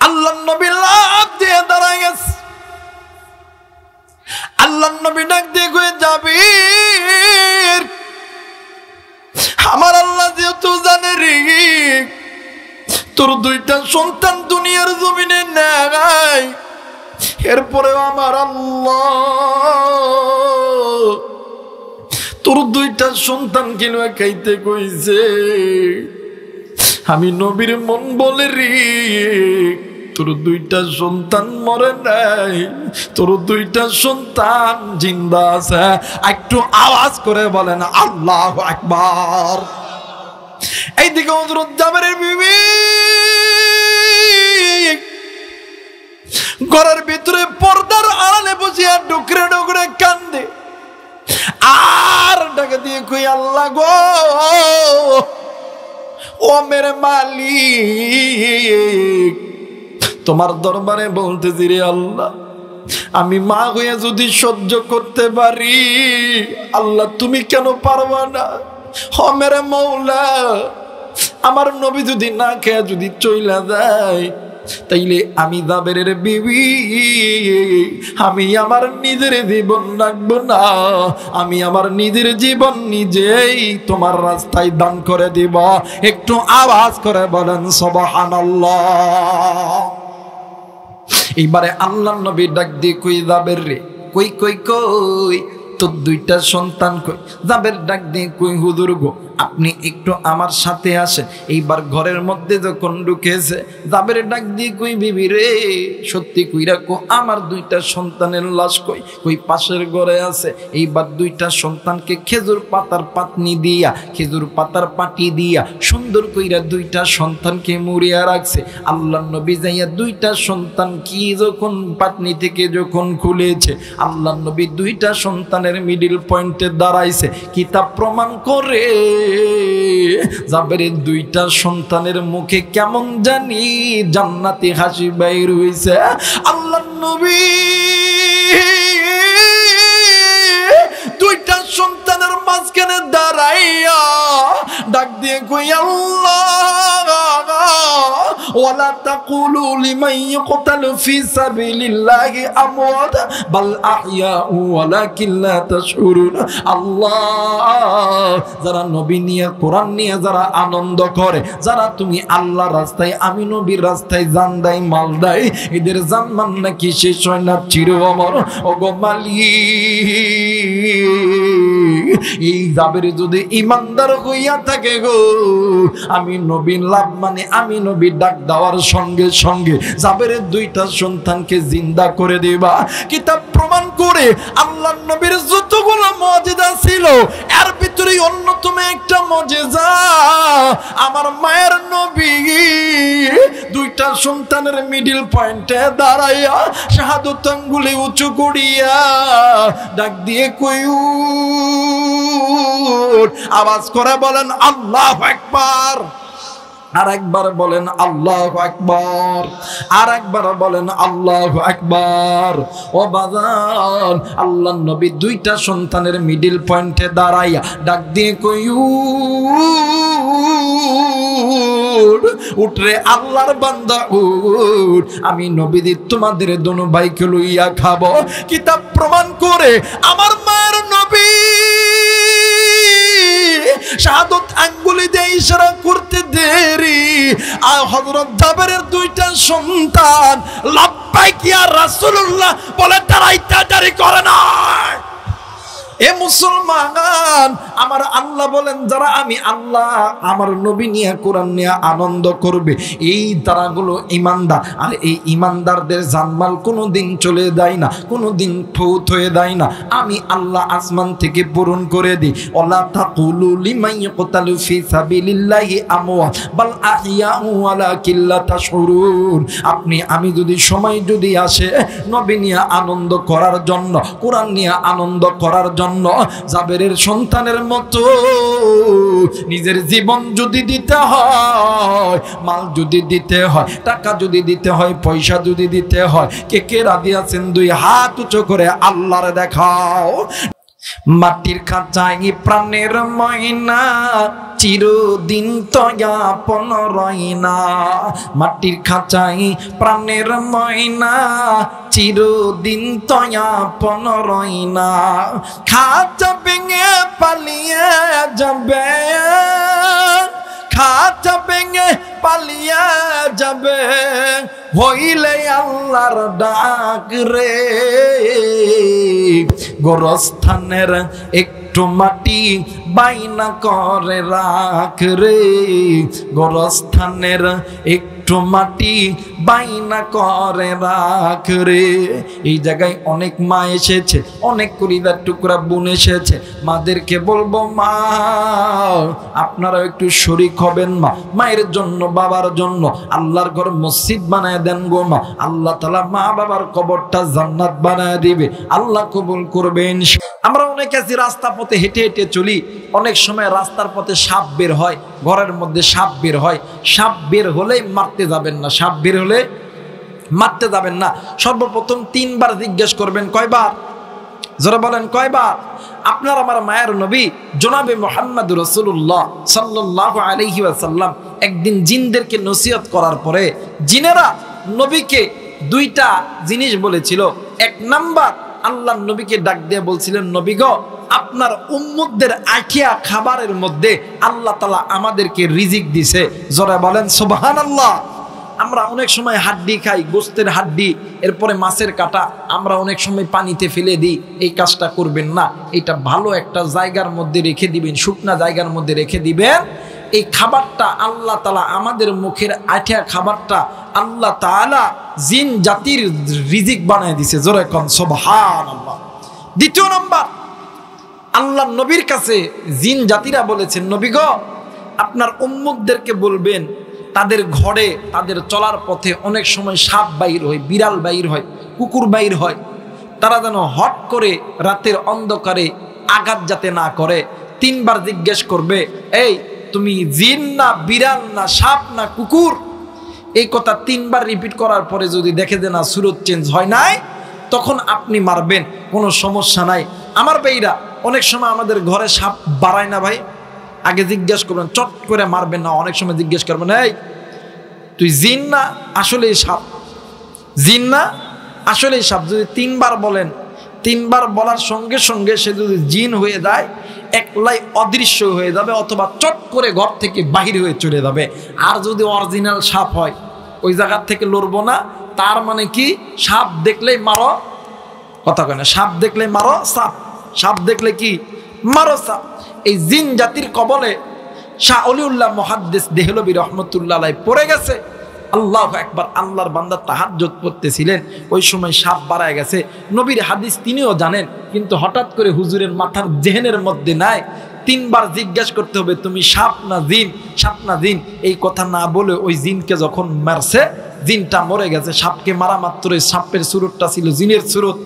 [SPEAKER 1] আল্লাহর নবী লাফ দিয়ে দাঁড়ায় গেছে। আল্লাহর নবী ডাক দিয়ে কই জাবের আমার আল্লাহ যেহেতু জানে রে তোর দুইটা সন্তান দুনিয়ার জমিনে নাই এরপরেও আমার আল্লাহ তোর দুইটা সন্তান কেন খাইতে কইছে। আমি নবীর মন বলে রে তোর দুইটা সন্তান মরে নাই তোর দুইটা সন্তান জিন্দা আছে। একটু আওয়াজ করে বলেন আল্লাহু আকবার। এইদিকে হযরত জাবেরের বিবি ঘরের ভিতরে পর্দার আড়ালে বসিয়া ডুকরে ডুকরে কান্দে আর ডাকে দিয়ে কই আল্লাহ গো ও মেরে মালিক, তোমার দরবারে বলতেছি রে আল্লাহ, আমি মা হইয়া যদি সহ্য করতে পারি, আল্লাহ তুমি কেন পারবা না? ও মেরে মৌলা, আমার নবী যদি না খেয়ে যদি চইলা যায়, তাইলে আমি জাবেরের বিবি, আমি আমার নিজের জীবন রাখবো না, আমি আমার নিজের জীবন নিজেই তোমার রাস্তায় দান করে দিব। একটু আওয়াজ করে বলেন সুবহানাল্লাহ। এইবারে আল্লাহর নবী ডাক দিয়ে কই জাবের রে, কই কই কই তোর দুইটা সন্তান কই? জাবের ডাক দিয়ে কই হুজুর গো আপনি একটু আমার সাথে আসেন। এইবার ঘরের মধ্যে যখন ঢুকেছে, জাবের ডাক দিয়ে কই বিবি রে সত্যি কইরা কো আমার দুইটা সন্তানের লাশ কই? কই পাশের ঘরে আছে। এইবার দুইটা সন্তানকে খেজুর পাতার পাতনি দিয়া, খেজুর পাতার পাটি দিয়া সুন্দর কইরা দুইটা সন্তানকে মুড়িয়া রাখছে। আল্লাহর নবী যাইয়া দুইটা সন্তান কি যখন পাতনি থেকে যখন খুলেছে, আল্লাহর নবী দুইটা সন্তানের মিডিল পয়েন্টে দাঁড়াইছে। কিতাব প্রমাণ করে জাবেরের দুইটা সন্তানের মুখে কেমন জানি জান্নাতি হাসি বাইর হইছে। আল্লাহর নবী দুইটা সন্তানের মাঝখানে দাঁড়াইয়া ডাক দিয়ে কই আল্লাহ ওয়ালা তাকুলু লিমান ইয়ুকতালু ফি সাবিলিল্লাহি আমওয়াত বাল আহইয়াউ ওয়ালাকিন লা তাশউরুন। আল্লাহ, যারা নবী নিয়ে কোরআন নিয়ে যারা আনন্দ করে, যারা তুমি আল্লাহর রাস্তায় আমি নবীর রাস্তায় জান দেয় মাল দেয়, এদের জান মান নাকি শেষ হয় না, চির অমর। ওগো মালিক, এই জাবের যদি ইমানদার হইয়া থাকে গো, আমি নবীর লাভ মানে আমি নবী ডাক দেওয়ার সঙ্গে সঙ্গে জাবেরের দুইটা সন্তানকে জিন্দা করে দিবা। কিতাব প্রমাণ করে আল্লাহর নবীর যতগুলো মুজিজা ছিল, এর ভিতরে অন্যতম একটা মুজিজা, আমার মায়ের নবী দুইটা সন্তানের মিডল পয়েন্টে দাঁড়াইয়া শাহাদত আঙ্গুলে উঁচু করিয়া ডাক দিয়ে কই আওয়াজ করে বলেন আল্লাহু আকবার। আর একবার বলেন আল্লাহু আকবার, আর একবার বলেন আল্লাহু আকবার। ও বাজান, আল্লাহর নবী দুইটা সন্তানের মিডল পয়েন্টে দাঁড়াইয়া ডাক দিয়ে কই উঠরে আল্লাহর বান্দা উঠ, আমি নবী তোমাদের দোনো ভাইকে লইয়া খাবো। কিতাব প্রমাণ করে আমার মায়ের নবী শাহাদত আঙ্গুলি দিয়ে ইশারা করতে দেরি, আর হযরত জাবেরের দুইটা সন্তান লাব্বাইক ইয়া রাসূলুল্লাহ বলে দাঁড়াইতে দেরি করে না। এ মুসলমান, আমার আল্লাহ বলেন যারা আমি আল্লাহ আমার নবী নিয়ে কোরআন নিয়ে আনন্দ করবে, এই তারাগুলো ঈমানদার। আর এই ঈমানদারদের জানমাল কোনোদিন চলে যায় না, কোনোদিন ফৌত হয়ে যায় না। আমি আল্লাহ আসমান থেকে পূরণ করে দিই। ওয়ালা তাকুলু লিমান ইয়ুকতালু ফি সাবিলিল্লাহি আমওয়াত বাল আহইয়াউ ওয়ালাকিন লা তাশউরুন। আপনি আমি যদি সময় যদি আসে নবী নিয়ে আনন্দ করার জন্য, কোরআন নিয়ে আনন্দ করার জন্য, জাবেরের সন্তানের মতো নিজের জীবন যদি দিতে হয়, মাল যদি দিতে হয়, টাকা যদি দিতে হয়, পয়সা যদি দিতে হয়, কে কে রাজি আছেন? দুই হাত উঁচু করে আল্লাহরে দেখাও। মাটির খাঁচাই প্রাণের ময়না চিরদিন তয়াপন রয়না। মাটির খাঁচাই প্রাণের ময়না চিরদিন তয়াপন রয়না। খাঁচা ভেঙে পালিয়ে যাবে, খাঁচা ভেঙে পালিয়ে যাবে, হইলে আল্লাহর ডাক রে। গোরস্থানের একটু মাটি বাইনা করে রাখ রে, গোরস্থানের একটু একটু মাটি বাইনা করে রাখ রে। এই জায়গায় অনেক মা এসেছে, অনেক কলিজার টুকরা বোন এসেছে। মাদেরকে বলবো, মা আপনারা একটু শরীক হবেন। মা মায়ের জন্য, বাবার জন্য আল্লাহর ঘর মসজিদ বানায় দেন গো মা। আল্লাহ তাআলা মা বাবার কবরটা জান্নাত বানায় দিবে, আল্লাহ কবুল করবেন। আমরা অনেক আছি রাস্তা পথে হেঁটে হেঁটে চলি, অনেক সময় রাস্তার পথে সাপ বের হয়, ঘরের মধ্যে সাপ বের হয়। সাপ বের হলেই মারতে যাবেন না, সাপ বের হলে মারতে যাবেন না। সর্বপ্রথম 3 বার জিজ্ঞেস করবেন। কয়বার? যারা বলেন কয়বার? আপনার আমার মায়ের নবী জনাবে মুহাম্মদ রাসূলুল্লাহ সাল্লাল্লাহু আলাইহি ওয়াসাল্লাম একদিন জিনদেরকে নসিহত করার পরে জিনেরা নবীকে 2টা জিনিস বলেছিল। 1 নাম্বার, আল্লাহর নবীকে ডাক দিয়ে বলছিলেন, নবী গো, আপনার উম্মতদের আঠিয়া খাবারের মধ্যে আল্লাহ তাআলা আমাদেরকে রিজিক দিছে। যারা বলেন সুবহানাল্লাহ। আমরা অনেক সময় হাড্ডি খাই, গোস্তের হাড্ডি, এরপরে মাছের কাটা আমরা অনেক সময় পানিতে ফেলে দিই। এই কাজটা করবেন না। এটা ভালো একটা জায়গার মধ্যে রেখে দিবেন, শুকনা জায়গার মধ্যে রেখে দিবেন। এই খাবারটা আল্লাহ তাআলা আমাদের মুখের আঠিয়া খাবারটা আল্লাহ তাআলা জিন জাতির রিজিক বানায় দিছে। জোরে কোন সুবহানাল্লাহ। 2 নাম্বার, আল্লাহ নবীর কাছে জিন জাতিরা বলেছেন, নবী গো, আপনার উম্মতদেরকে বলবেন তাদের ঘরে, তাদের চলার পথে অনেক সময় সাপ বাইর হয়, বিড়াল বাইর হয়, কুকুর বাইর হয়। তারা যেন হট করে রাতের অন্ধকারে আঘাত যাতে না করে। 3 বার জিজ্ঞেস করবে, এই তুমি জিন না, বিড়াল না, সাপ না, কুকুর? এই কথা 3 বার রিপিট করার পরে যদি দেখে যে না, সুরত চেঞ্জ হয় নাই, তখন আপনি মারবেন, কোনো সমস্যা নাই। আমার ভাইরা, অনেক সময় আমাদের ঘরে সাপ বাড়ায় না ভাই, আগে জিজ্ঞেস করবেন, চট করে মারবেন না। অনেক সময় জিজ্ঞেস করবেন, এই তুই জিন না আসলেই সাপ? জিন না আসলেই সাপ? যদি 3 বার বলেন, 3 বার বলার সঙ্গে সঙ্গে সে যদি জিন হয়ে যায়, একলাই অদৃশ্য হয়ে যাবে, অথবা চট করে ঘর থেকে বাহির হয়ে চলে যাবে। আর যদি অরিজিনাল সাপ হয়, ওই জায়গার থেকে লড়বো না। তার মানে কি? সাপ দেখলেই মারো, কথা কয় না, সাপ দেখলেই মারো সাপ, সাপ দেখলে কি মারো সাপ। এই জিন জাতির কবলে শাহ অলিউল্লাহ মুহাদ্দিস দেহলভী রহমতুল্লাহ আলাইহি পড়ে গেছে। আল্লাহু আকবার। আল্লাহর বান্দা তাহাজ্জুদ পড়তেছিলেন, ওই সময় সাপ বাড়ায় গেছে। নবীর হাদিস তিনিও জানেন, কিন্তু হঠাৎ করে হুজুরের মাথার জেহেনের মধ্যে নাই। 3 বার জিজ্ঞাসা করতে হবে, তুমি সাপ না জিন, সাপ না জিন। এই কথা না বলে ওই জিনকে যখন মারছে, জিনটা মরে গেছে। সাপকে মারা মাত্রই সাপের সুরতটা ছিল জিনের সুরত,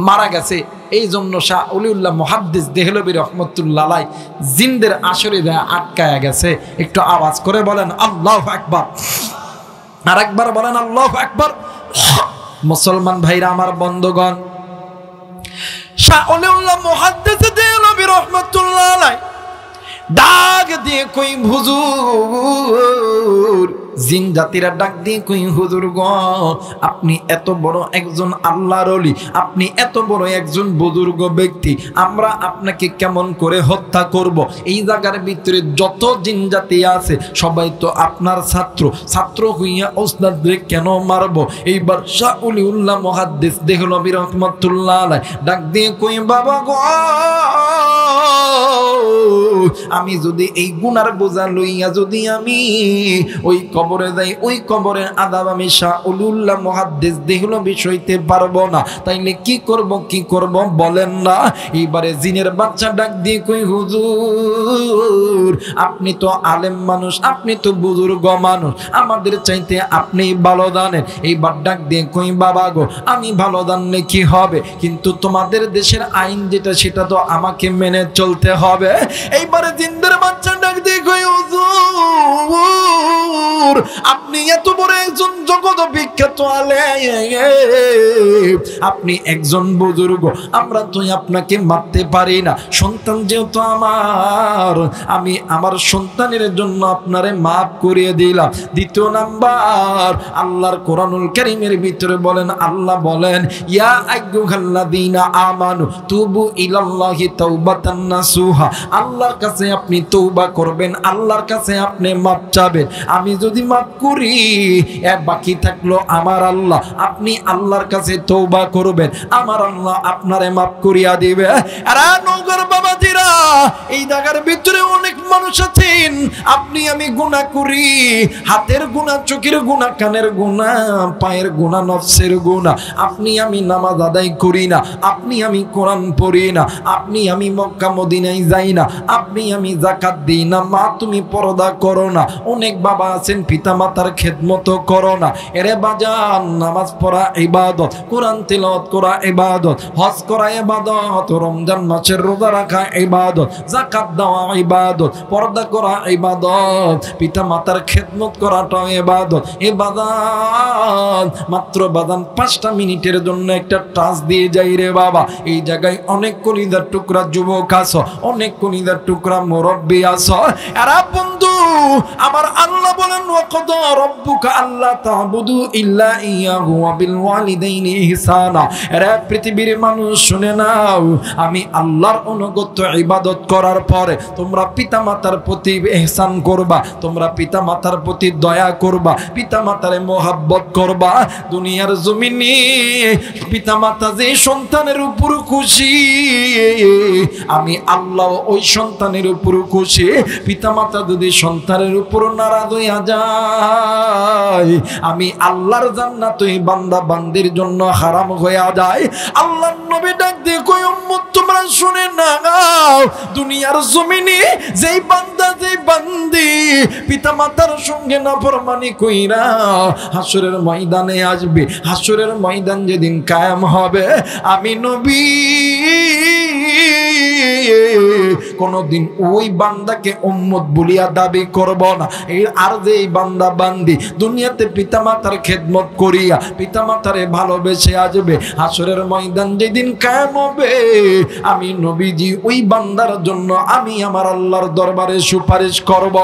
[SPEAKER 1] মারা গেছে। এই জন্য শাহ অলিউল্লাহ মুহাদ্দিস দেহলভী রহমতুল্লাহ আলাইহি জিনদের আসরে দেয়া আটকায়া গেছে। একটু আওয়াজ করে বলেন আল্লাহু আকবার। আরেকবার বলেন আল্লাহু আকবার। মুসলমান ভাইরা আমার, বন্ধুগণ, শাহ অলিউল্লাহ মুহাদ্দিস দেহলভী রহমতুল্লাহ আলাইহি ডাক দিয়ে কই, হুজুর, জিন জাতিরা ডাক দিয়ে কই, হুজুর গো, আপনি এত বড় একজন আল্লাহর ওলি, আপনি এত বড় একজন বুজুর্গ ব্যক্তি, আমরা আপনাকে কেমন করে হত্যা করব? এই জায়গার ভিতরে যত জিন জাতি আছে সবাই তো আপনার ছাত্র, ছাত্র হইয়া ওস্তাদরে কেন মারব? এইবার শাহ অলিউল্লাহ মুহাদ্দিস দেহলভী রহমাতুল্লাহ আলাইহি ডাক দিয়ে কই, বাবা গো, আমি যদি এই গুনার বোঝা লইয়া যদি আমি ওই কবরে যাই, ওই কবরের আযাব আমি শাহ অলিউল্লাহ মুহাদ্দিস দেহলভী সইতে পারবো না। তাইলে কি করব, কি করব বলেন না? এইবারে জিনের বাচ্চা ডাক দিয়ে কই, হুজুর, আপনি তো আলেম মানুষ, আপনি তো বুজুর্গ মানুষ, আমাদের চাইতে আপনি ভালো জানেন। এইবার ডাক দিয়ে কই, বাবা গো, আমি ভালো জানলে কি হবে, কিন্তু তোমাদের দেশের আইন যেটা সেটা তো আমাকে মেনে চলতে হবে। এইবারে জিনদের বাচ্চা ডাক দিয়ে কই, হুজুর, আপনি এত বড় একজন জগৎ বিখ্যাত আলেম, আপনি একজন বুজুর্গ, আমরা তো আপনাকে মারতে পারি না। সন্তান যেহেতু আমার, আমি আমার সন্তানের জন্য আপনারে মাফ করিয়ে দিলাম। 2 নাম্বার, আল্লাহর কোরআনুল কারীমের ভিতরে বলেন, আল্লাহ বলেন, ইয়া আইয়ুহাল্লাযীনা আমানু তুবু ইলাল্লাহি তাওবাতান নাসুহা। আল্লাহর কাছে আপনি তওবা করবেন, আল্লাহর কাছে আপনি মাফ চাবেন। আমি যদি মাফ করি, বাকি থাকলো আমার আল্লাহ, আপনি আল্লাহর কাছে তওবা করবেন, আমার আল্লাহ আপনারে মাফ করিয়া দিবে। আরে নওগাঁর বাবাজিরা, এই জায়গার ভিতরে অনেক মানুষ আছেন, আপনি আমি গুনাহ করি, হাতের গুনাহ, চোখের গুনাহ, কানের গুনাহ, পায়ের গুনাহ, নফসের গুনাহ। আপনি আমি নামাজ আদায় করি না, আপনি আমি কোরআন পড়ি না, আপনি আমি মক্কা মদিনায় যাই না, আপনি আমি যাকাত দিই না, মা তুমি পর্দা করো না। অনেক বাবা আছেন পিতা মাতার খেদমত করো না। এরে বাজান, নামাজ পড়া ইবাদত, কোরআন তিলাওয়াত করা ইবাদত, হজ করা ইবাদত, রমজান মাসের রোজা রাখা ইবাদত, যাকাত দেওয়া ইবাদত, পর্দা করা ইবাদত, পিতা মাতার খেদমত করাটা ইবাদত। এ বাজান, মাত্র বাজান 5টা মিনিটের জন্য একটা টাচ দিয়ে যাই রে বাবা। এই জায়গায় অনেক কলিজার টুকরা যুবক আছো, অনেক কলিজার টুকরা মুরব্বী আছো। এরা বন্ধু, আমার আল্লাহ বলেন ওয়াকাদা রাব্বুকা আল্লা তা'বুদু ইল্লা ইয়াহু ওয়া বিল ওয়ালিদাইনি ইহসানা। এরা পৃথিবীর মানুষ শুনে নাও, আমি আল্লাহর অনুগত ইবাদত করার পরে তোমরা পিতামাতার প্রতি ইহসান করবা, তোমরা পিতামাতার প্রতি দয়া করবা, পিতামাতারে মোহাব্বত করবা। দুনিয়ার জমিনে পিতামাতা যে সন্তানের উপর খুশি, আমি আল্লাহ ওই সন্তানের উপর খুশি। পিতামাতা যদি সন্তানের উপর নারাজ হইয়া যায়, আমি আল্লাহর জান্নাত ওই বান্দা বান্দির জন্য হারাম হইয়া যায়। আল্লাহর নবী ডাক দিয়ে কই, উম্মত তোমরা শুনে নাও, দুনিয়ার জমিনে যেই বান্দা যেই বান্দি পিতামাতার সঙ্গে নাফরমানি কইরা হাসরের ময়দানে আসবে, হাসরের ময়দান যেদিন কায়েম হবে, আমি নবী কোনদিন ওই বান্দাকে উম্মত বলিয়া দাবি করব না। আর যে বান্দা বান্দি দুনিয়াতে পিতামাতার খেদমত করিয়া পিতামাতারে ভালোবেসে আসবে, হাসরের ময়দান যেদিন কায়েম হবে, আমি নবীজি ওই বান্দার জন্য আমি আমার আল্লাহর দরবারে সুপারিশ করব।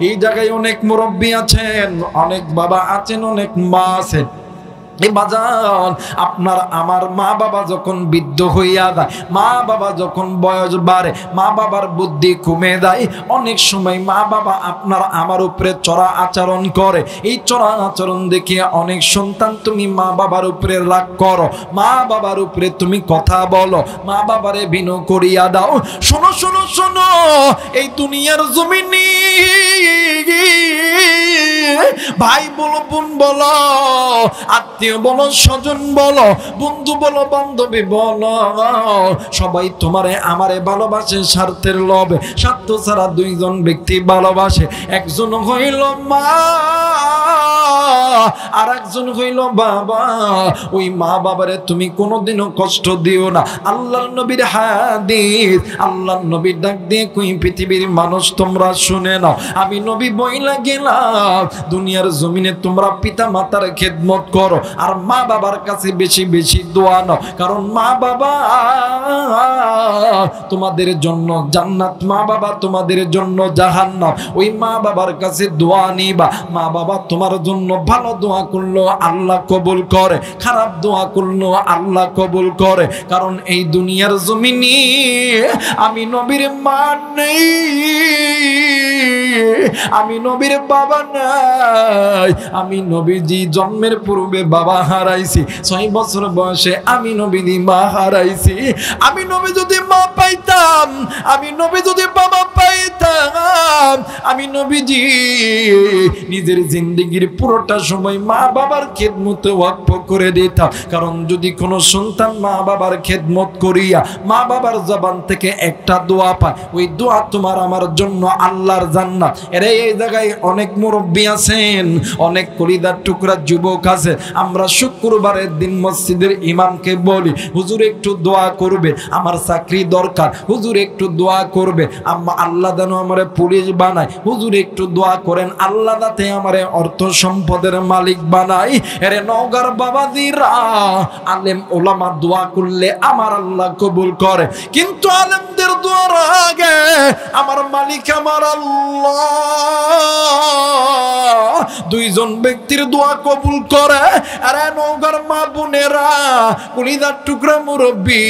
[SPEAKER 1] এই জায়গায় অনেক মুরব্বী আছেন, অনেক বাবা আছেন, অনেক মা আছেন। এ বাজান, আপনার আমার মা বাবা যখন বৃদ্ধ হইয়া যায়, মা বাবা যখন বয়স বাড়ে, মা বাবার বুদ্ধি কমে যায়, অনেক সময় মা বাবা আপনার আমার উপরে চড়া আচরণ করে। এই চড়া আচরণ দেখিয়ে অনেক সন্তান তুমি মা বাবার উপরে রাগ করো, মা বাবার উপরে তুমি কথা বলো, মা বাবারে বিনো করিয়া দাও। শোনো শোনো শোনো, এই দুনিয়ার জমিনে ভাই বলো, বোন বলো, আত্মীয় বলো, স্বজন বলো, বন্ধু বলো, বান্ধবী বলো, সবাই তোমারে আমারে ভালোবাসে স্বার্থের লোভে। স্বার্থ ছাড়া দুইজন ব্যক্তি ভালোবাসে, একজন হইল মা আর একজন হইল বাবা। ওই মা বাবারে তুমি কোনোদিনও কষ্ট দিও না। আল্লাহর নবীর হাদিস, আল্লাহর নবীর ডাক দিয়ে কই, পৃথিবীর মানুষ তোমরা শুনে নাও, আমি নবী বইলা গেলাম, দুনিয়ার জমিনে তোমরা পিতা মাতার খেদমত করো আর মা বাবার কাছে বেশি বেশি দোয়া নাও, কারণ মা বাবা তোমাদের জন্য জান্নাত, মা বাবা তোমাদের জন্য জাহান্নাম। ওই মা বাবার কাছে দোয়া নিবা। মা বাবা তোমার জন্য ভালো দোয়া করলো আল্লাহ কবুল করে, খারাপ দোয়া করলো আল্লাহ কবুল করে। কারণ এই দুনিয়ার জমিনে আমি নবীর মা নেই, আমি নবীর বাবা নাই। আমি নবীজি জন্মের পূর্বে বাবা হারাইছি, 6 বছর বয়সে আমি নবীজি মা হারাইছি। আমি নবী যদি মা পাইতাম, আমি নবী যদি বাবা পাইতাম, আমি নবীজি নিজের জিন্দেগির পুরোটা সময় মা বাবার খেদমতে ওয়াকফ করে দিতাম। কারণ যদি কোনো সন্তান মা বাবার খেদমত করিয়া মা বাবার জবান থেকে একটা দোয়া পায়, ওই দোয়া তোমার আমার জন্য আল্লাহর জান্নাত। এরে এই জায়গায় অনেক মুরব্বী আছেন, অনেক কলিদার টুকরা যুবক আছে। আমরা শুক্রবারের দিন মসজিদের ইমামকে বলি, হুজুর একটু দোয়া করবে, আমার চাকরি দরকার, হুজুর একটু দোয়া করবে, আল্লাহ যেন আমারে পুলিশ বানায়, হুজুর একটু দোয়া করেন আল্লাহ যাতে আমারে অর্থ সম্পদের মালিক বানাই। এরে নওগাঁর বাবাজিরা, আলেম ওলামা দোয়া করলে আমার আল্লাহ কবুল করে, কিন্তু আলেমদের দোয়ার আগে আমার মালিক আমার আল্লাহ দুইজন ব্যক্তির দোয়া কবুল করে। আরে নওগাঁর মা বোনেরা, কলিজার টুকরা মুরব্বী,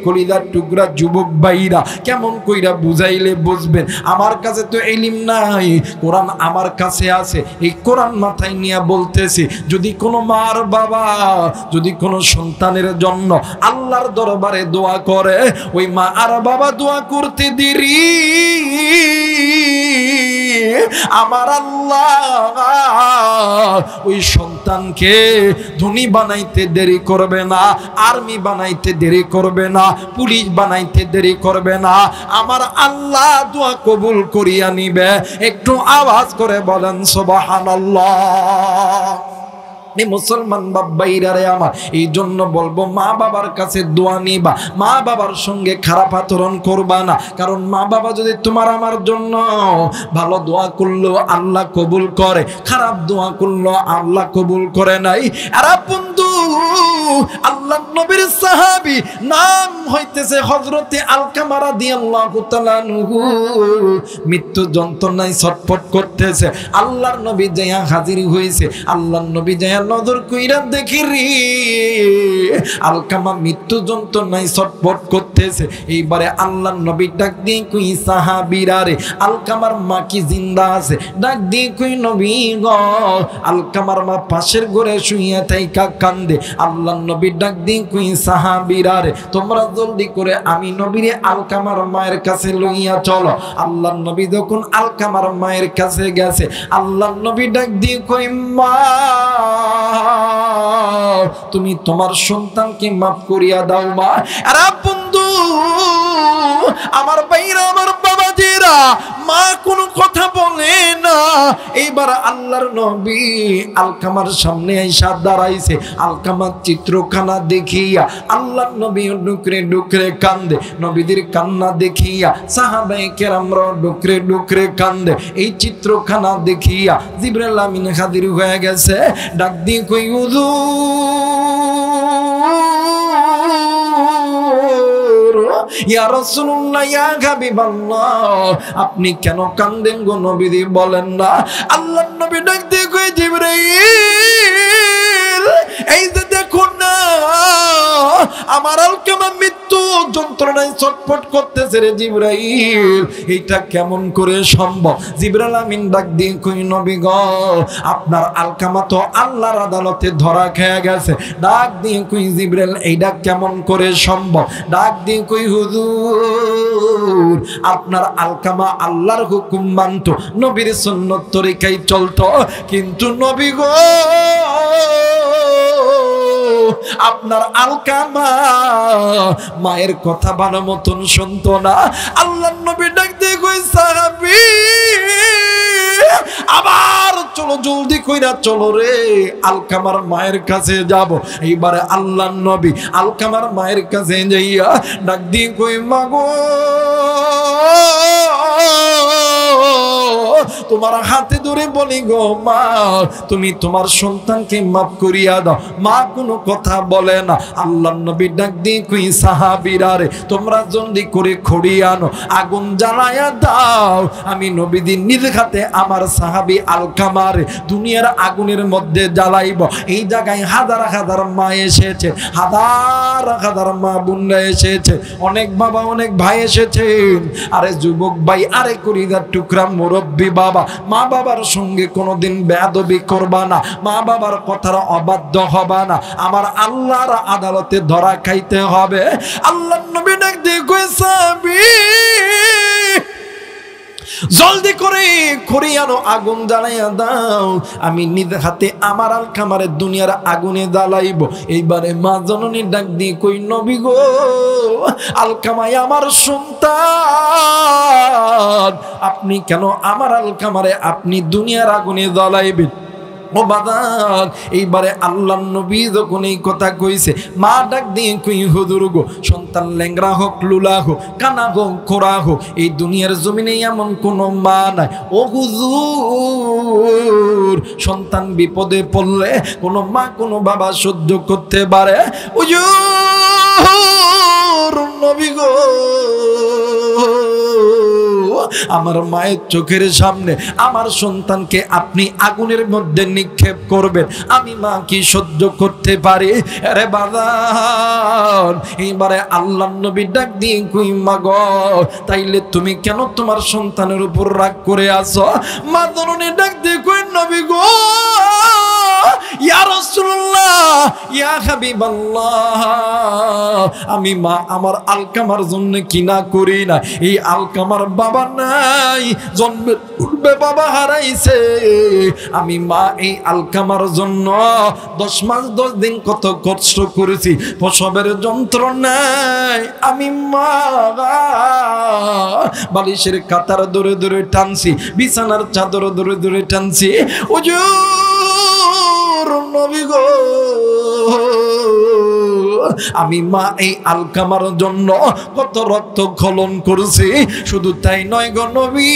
[SPEAKER 1] কলিজার টুকরা যুবক ভাইরা, কেমন কইরা বুঝাইলে বুঝবেন? আমার কাছে তো ইলম নাই, কোরআন আমার কাছে আছে। এই কোরআন মাথায় নিয়ে বলতেছি, যদি কোনো মার বাবা যদি কোনো সন্তানের জন্য আল্লাহর দরবারে দোয়া করে, ওই মা আর বাবা দোয়া করতে দেরি, আমার আল্লাহ ওই সন্তানকে ধনী বানাইতে দেরি করবে না, আর্মি বানাইতে দেরি করবে না, পুলিশ বানাইতে দেরি করবে না। আমার আল্লাহ দোয়া কবুল করিয়া নিবে। একটু আওয়াজ করে বলেন সুবহানাল্লাহ। মুসলমান বাবাইরা রে আমার, এই জন্য বলবো মা বাবার কাছে দোয়া নিবা, মা বাবার সঙ্গে খারাপ আচরণ করবা না। কারণ মা বাবা যদি তোমার আমার জন্য ভালো দোয়া করলো আল্লাহ কবুল করে, খারাপ দোয়া করলো আল্লাহ কবুল করে নাই। আর বন্ধু, আল্লাহ নবীর সাহাবী নাম হইতেছে হযরতে আলকামা রাদিয়াল্লাহু তাআলা আনহু, মৃত্যু যন্ত্রণায় ছটফট করতেছে। আল্লাহর নবী যাইয়া হাজির হইছে। আল্লাহর নবী যাইয়া নজর কইরা দেখি রে, আলকামা মৃত্যু যন্ত্রণায় ছটফট করতেছে। এইবারে আল্লাহর নবী ডাক দিয়ে কই, সাহাবীরা রে, আলকামার মা কি জিন্দা আছে? ডাক দিয়ে কই, নবী গো, আলকামার মা পাশের ঘরে শুইয়া থাইকা কান্দে। আল্লাহর নবী ডাক দিয়ে কই, সাহাবীরা রে, তোমরা জলদি করে আমি নবীরে আলকামার মায়ের কাছে লইয়া চলো। আল্লাহর নবী যখন আলকামার মায়ের কাছে গেছে, আল্লাহর নবী ডাক দিয়ে কই, মা তুমি তোমার সন্তানকে মাফ করিয়া দাও মা। আরে বন্ধু, আমার ভাইরা, আমার বাবাজিরা, মা কোনো কথা বলে না। এইবার আল্লাহর নবী আলকামার সামনে আইসা দাঁড়াইছে। আলকামার চিত্রখানা দেখিয়া আল্লাহর নবী ডুকরে ডুকরে কান্দে। নবীদের কান্না দেখিয়া সাহাবায়ে কেরামরা ডুকরে ডুকরে কান্দে। এই চিত্রখানা দেখিয়া জিবরাইল আমিন হাজির হয়ে গেছে। ডাক দিয়ে কই, ইয়া রাসূলুল্লাহ, ইয়া হাবিবাল্লাহ, আপনি কেন কান্দেন গো নবীজি, বলেন না। আল্লাহর নবী ডাক দিয়ে কই, জিবরাইল, এই যে দেখুন না, আমার আলকামা মৃত্যু যন্ত্রণায় ছটফট করতেছে রে জিবরাইল, এটা কেমন করে সম্ভব? জিবরাইল আমিন ডাক দিয়ে কই, নবী গো, আপনার আলকামা তো আল্লাহর আদালতে ধরা খেয়ে গেছে। ডাক দিয়ে কই, জিবরাইল, এইটা কেমন করে সম্ভব? ডাক দিয়ে কই, হুজুর, আপনার আলকামা আল্লাহর হুকুম মানত, নবীর সুন্নত তরিকায় চলতো, কিন্তু নবী গো, আপনার আলকামা মায়ের কথা ভালো মতন শুনতো না। আল্লাহর নবী ডাক দিয়ে কই, সাহাবী, আবার চলো, জলদি কইরা চলো রে, আলকামার মায়ের কাছে যাব। এইবারে আল্লাহর নবী আলকামার মায়ের কাছে যাইয়া ডাক দিয়ে কই, মা গো, তোমার হাতে ধরে বলি গো মা, তুমি তোমার সন্তানকে মাফ করিয়া দাও। মা কোনো কথা বলে না। আল্লাহর নবী ডাক দিয়ে কই, সাহাবীরা রে, তোমরা জলদি করে খড়ি আনো, আগুন জ্বালায়া দাও। আমি নবীজি নিজ হাতে আমার সাহাবী আলকামার দুনিয়ার আগুনের মধ্যে জ্বালাইব। এই জায়গায় হাজার হাজার মা এসেছে, হাজার হাজার মা বোনরা এসেছে, অনেক বাবা অনেক ভাই এসেছেন। আরে যুবক ভাই, আরে কলিজার টুকরা মুরব্বী বাবা, মা বাবার সঙ্গে কোনোদিন বেয়াদবি করবা না, মা বাবার কথার অবাধ্য হবা না। আমার আল্লাহর আদালতে ধরা খাইতে হবে। আল্লাহর নবী ডাক দিয়ে কই, সাহাবী, জলদি করে খড়ি আনো, আগুন জ্বালাইয়া দাও। আমি নিজ হাতে আমার আলকামারে দুনিয়ার আগুনে জ্বালাইব। এইবারে মা জননী ডাক দিয়ে কই, নবী গো, আলকামায় আমার সন্তান, আপনি কেন আমার আলকামারে আপনি দুনিয়ার আগুনে জ্বালাইবেন? ও বাদান, এইবারে আল্লাহর নবী যখন এই কথা কইছে, মা ডাক দিয়ে কই, হুজুর গো, সন্তান ল্যাংরা হোক, লুলা হোক, কানা হোক, খোড়া হোক, এই দুনিয়ার জমিনে এমন কোনো মা নাই। ও হুজুর, সন্তান বিপদে পড়লে কোনো মা কোনো বাবা সহ্য করতে পারে? হুজুর, নবী গো, আমার মায়ের চোখের সামনে আমার সন্তানকে আপনি আগুনের মধ্যে নিক্ষেপ করবেন, আমি মা কি সহ্য করতে পারি? আরে বাজান, এবারে আল্লাহর নবী ডাক দিয়ে কই মা গো, তাইলে তুমি কেন তোমার সন্তানের উপর রাগ করে আছো? মা জননী ডাক দিয়ে কই নবী গো, ইয়া রাসূলুল্লাহ, ইয়া হাবিবাল্লাহ, আমি মা আমার আলকামার জন্য কি না করি না। এই আলকামার বাবা নাই, জন্মের পূর্বে বাবা হারাইছে। আমি মা এই আলকামার জন্য 10 মাস 10 দিন কত কষ্ট করেছি, প্রসবের যন্ত্রণায় আমি মা বালিশের কাতার ধরে ধরে টানছি, বিছানার চাদর ধরে ধরে টানছি। হুজুর নবী গো, আমি মা এই আলকামার জন্য কত রক্ত খলন করছি। শুধু তাই নয় গো নবী,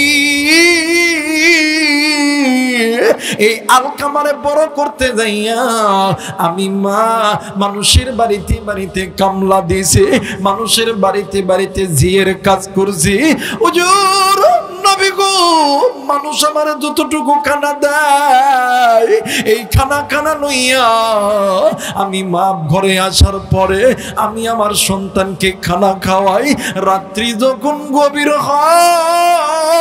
[SPEAKER 1] এই আলকামারে বড় করতে যাইয়া আমি মা মানুষের বাড়িতে বাড়িতে কামলা দিয়েছি, মানুষের বাড়িতে বাড়িতে ঝিয়ের কাজ করছি। হুজুর নবী গো, মানুষ আমার যতটুকু খানা দেয়, এই খানা লইয়া আমি মা ঘরে আসার পরে আমি আমার সন্তানকে খানা খাওয়াই। রাত্রি যখন গভীর হয়,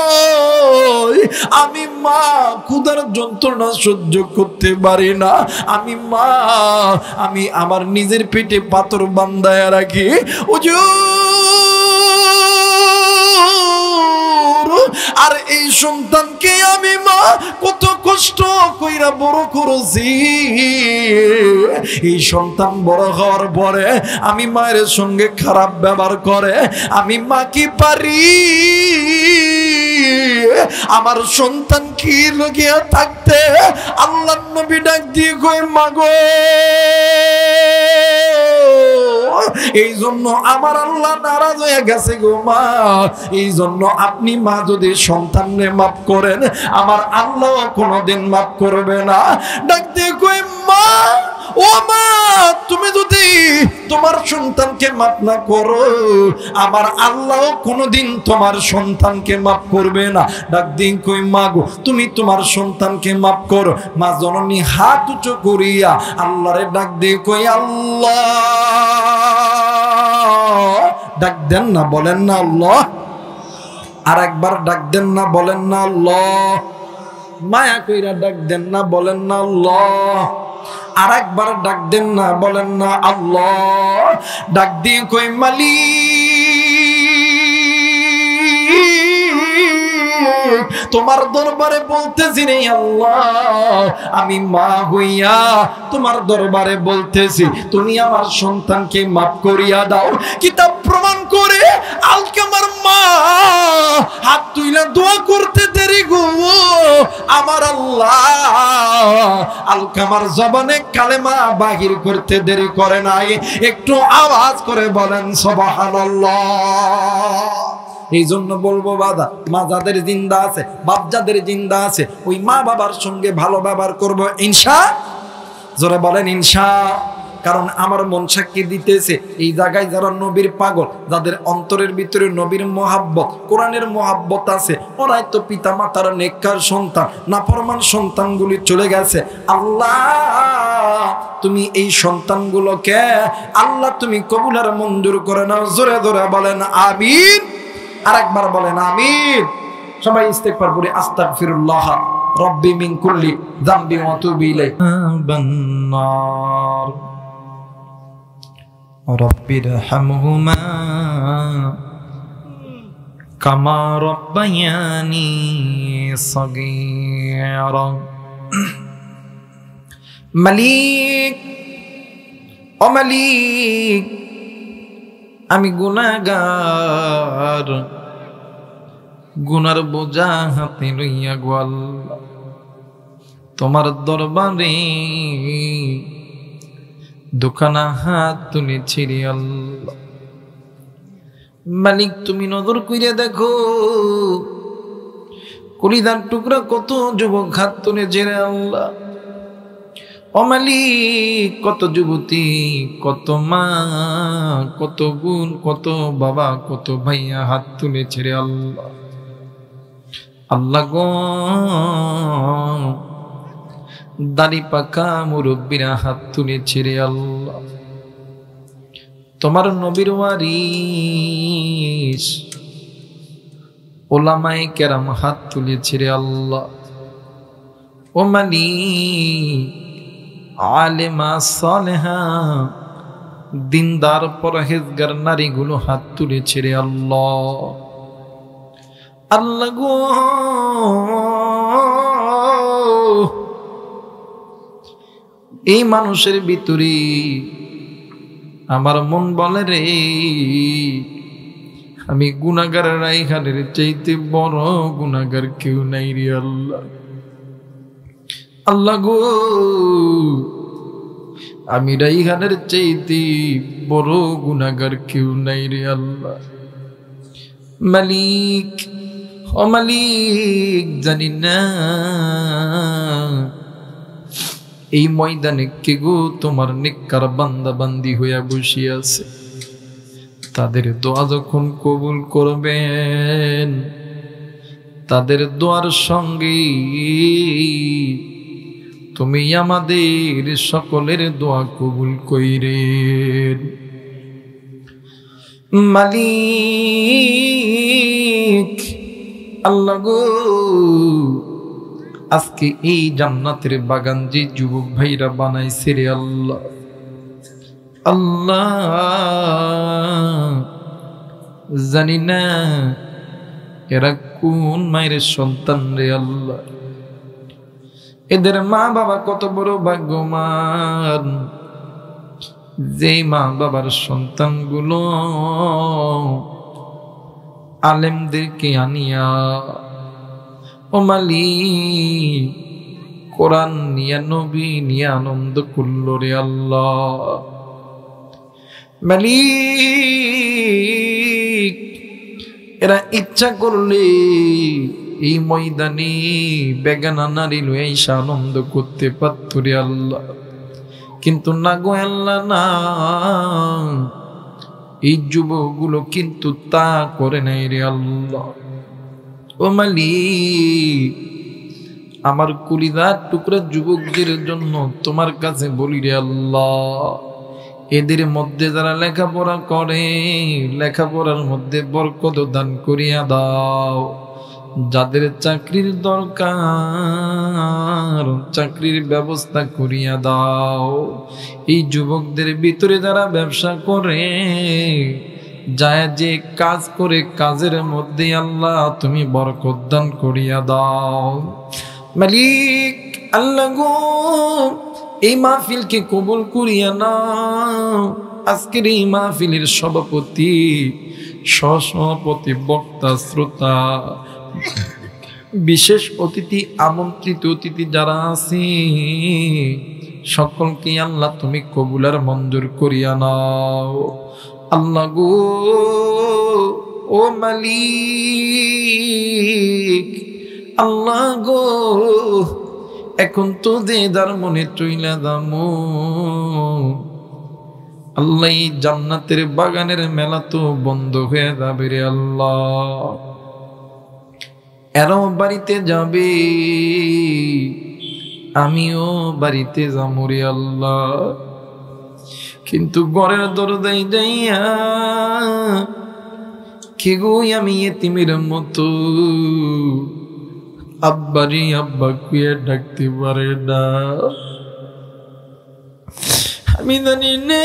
[SPEAKER 1] আমি মা ক্ষুধার যন্ত্রণা সহ্য করতে পারি না। আমি মা আমি আমার নিজের পেটে পাথর বান্ধায় রাখি। আর এই সন্তানকে আমি মা কত কষ্ট কইরা বড় করেছি। এই সন্তান বড় হওয়ার পরে আমি মায়ের সঙ্গে খারাপ ব্যবহার করে, আমি মা কি পারি আমার সন্তান কি লগিয়া থাকতে? আল্লাহর নবী ডাক দিয়ে কই মা গো, এই জন্য আমার আল্লাহ নারাজ হয়ে গেছে গো মা। এই জন্য আপনি মা যদি সন্তানকে মাফ করেন, আমার আল্লাহ কোনোদিন মাফ করবে না। ডাক দিয়ে কই মা, ও মা, তুমি যদি তোমার সন্তানকে মাফ না করো, আমার আল্লাহ কোনোদিন তোমার সন্তানকে মাফ করবে না। ডাক দিয়ে কই মা গো, তুমি তোমার সন্তানকে মাফ করো। মা জননী হাত উঁচু করিয়া আল্লাহরে ডাক দিয়ে কই আল্লাহ। ডাক দেন না, বলেন না আল্লাহ। আর একবার ডাক দেন না, বলেন না আল্লাহ। মায়া কইরা ডাক দেন না, বলেন না আল্লাহ। আর একবার ডাক দেন না, বলেন না আল্লাহ। ডাক দিয়ে কই মালিক, তোমার দরবারে বলতেছি রে আল্লাহ, আমি মা হইয়া তোমার দরবারে বলতেছি, তুমি আমার সন্তানকে মাফ করিয়া দাও। কিতাব প্রমাণ করে আলকামার মা হাত তুইলা দোয়া করতে দেরি গো, আমার আল্লাহ আলকামার জবানে কালেমা বাহির করতে দেরি করে নাই। একটু আওয়াজ করে বলেন সুবহানাল্লাহ। এই জন্য বলবো বাবা, মা যাদের জিন্দা আছে, বাপ যাদের জিন্দা আছে, ওই মা বাবার সঙ্গে ভালো ব্যবহার করবো ইনশা। জোরে বলেন ইনশা। কারণ আমার মন সাক্ষী দিতেছে, এই জায়গায় যারা নবীর পাগল, যাদের অন্তরের ভিতরে নবীর মহাব্বত, কোরআনের মহাব্বত আছে, ওরাই তো পিতা মাতার নেককার সন্তান। নাফরমান সন্তানগুলি চলে গেছে। আল্লাহ তুমি এই সন্তানগুলোকে আল্লাহ তুমি কবুল আর মঞ্জুর করে নাও। জোরে জোরে বলেন আমিন। আরেকবার বলেন আমিন। সবাই ইস্তেগফার করে আস্তাগফিরুল্লাহ রব্বি মিন কুল্লি যামবি ওয়া তুবু ইলাইহি বান্নার রব্বিরহামহুমা কামা রাব্বায়ানি সগীরা। মালিক, ও মালিক, আমি গুনাহগার, গুনার বোঝা হাতে লইয়া গো আল্লাহ তোমার দরবারে দুখানা হাত তুলেছি রে আল্লাহ। মালিক তুমি নজর কইরা দেখো, কলিজার টুকরা কত যুবক হাত তুলেছে রে আল্লাহ। ও মালিক, কত যুবতী, কত মা, কত বোন, কত বাবা, কত ভাইয়া হাত তুলেছে রে আল্লাহ। আল্লাহ গো, দাড়ি পাকা মুরব্বীরা হাত তুলেছে রে আল্লাহ, তোমার নবীর ওয়ারিস ওলামায়ে কেরাম হাত তুলেছে রে আল্লাহ। ও মালিক, আলেমা সালেহা দিনদার পরহেজগার নারীগুলো হাত তুলেছে রে আল্লাহ। আল্লাহ গো, এই মানুষের ভিতরে আমার মন বলে রে, আমি গুনাহগার রাইহানের চাইতে বড় গুনাহগার কেউ নাই রে আল্লাহ। আল্লাহ গো, আমি রাইহানের চাইতে বড় গুনাহগার কেউ নাই রে আল্লাহ। মালিক, ও মালিক, জানি না এই ময়দানে কে গো তোমার নেককার বান্দা বান্দি হইয়া বসে আছে, তাদের দোয়া যখন কবুল করবেন, তাদের দোয়ার সঙ্গে তুমি আমাদের সকলের দোয়া কবুল কইরেন। মালিক, আল্লাহ গো, আজকে এই জান্নাতের বাগান যে যুবক ভাইরা বানাইছে রে আল্লাহ, আল্লাহ জানি না এরা কোন মায়ের সন্তান রে আল্লাহ। এদের মা বাবা কত বড় ভাগ্যবান, যে মা বাবার সন্তানগুলো আলেমদেরকে আনিয়া, ও মালিক, কোরআন নিয়া নবী নিয়া আনন্দ করল রে আল্লাহ। মালিক, এরা ইচ্ছা করলে এই ময়দানে বেগানা নারী লইয়া এসে আনন্দ করতে পারত রে আল্লাহ, কিন্তু না গো আল্লাহ, না, এই যুবকগুলো কিন্তু তা করে নাই রে আল্লাহ। ও মালিক, আমার কলিজার টুকরা যুবকদের জন্য তোমার কাছে বলি রে আল্লাহ, এদের মধ্যে যারা লেখাপড়া করে, লেখাপড়ার মধ্যে বরকত দান করিয়া দাও। যাদের চাকরির দরকার, চাকরির ব্যবস্থা করিয়া দাও। এই যুবকদের ভিতরে যারা ব্যবসা করে, যায় যে কাজ করে, কাজের মধ্যে আল্লাহ তুমি বরকত দান করিয়া দাও। মালিক, আল্লাহ গো, এই মাহফিলকে কবুল করিয়া নাও। আজকের এই মাহফিলের সভাপতি, সহসভাপতি, বক্তা, শ্রোতা, বিশেষ অতিথি, আমন্ত্রিত অতিথি যারা আছে, সকলকে আল্লাহ তুমি কবুল আর মঞ্জুর করিয়া নাও। আল্লাহ গো, ও মালিক, আল্লাহ গো, এখন তো যে যার মনে চইলা দামো আল্লাহ, এই জান্নাতের বাগানের মেলা তো বন্ধ হয়ে যাবে রে আল্লাহ। এরাও বাড়িতে যাবে, আমিও বাড়িতে যাবো রে আল্লাহ, কিন্তু ঘরের দরজায় যাইয়া কে গো আমি এতিমের মতো আব্বারি আব্বা কুয়ে ডাকতে পারে না। আমি জানি না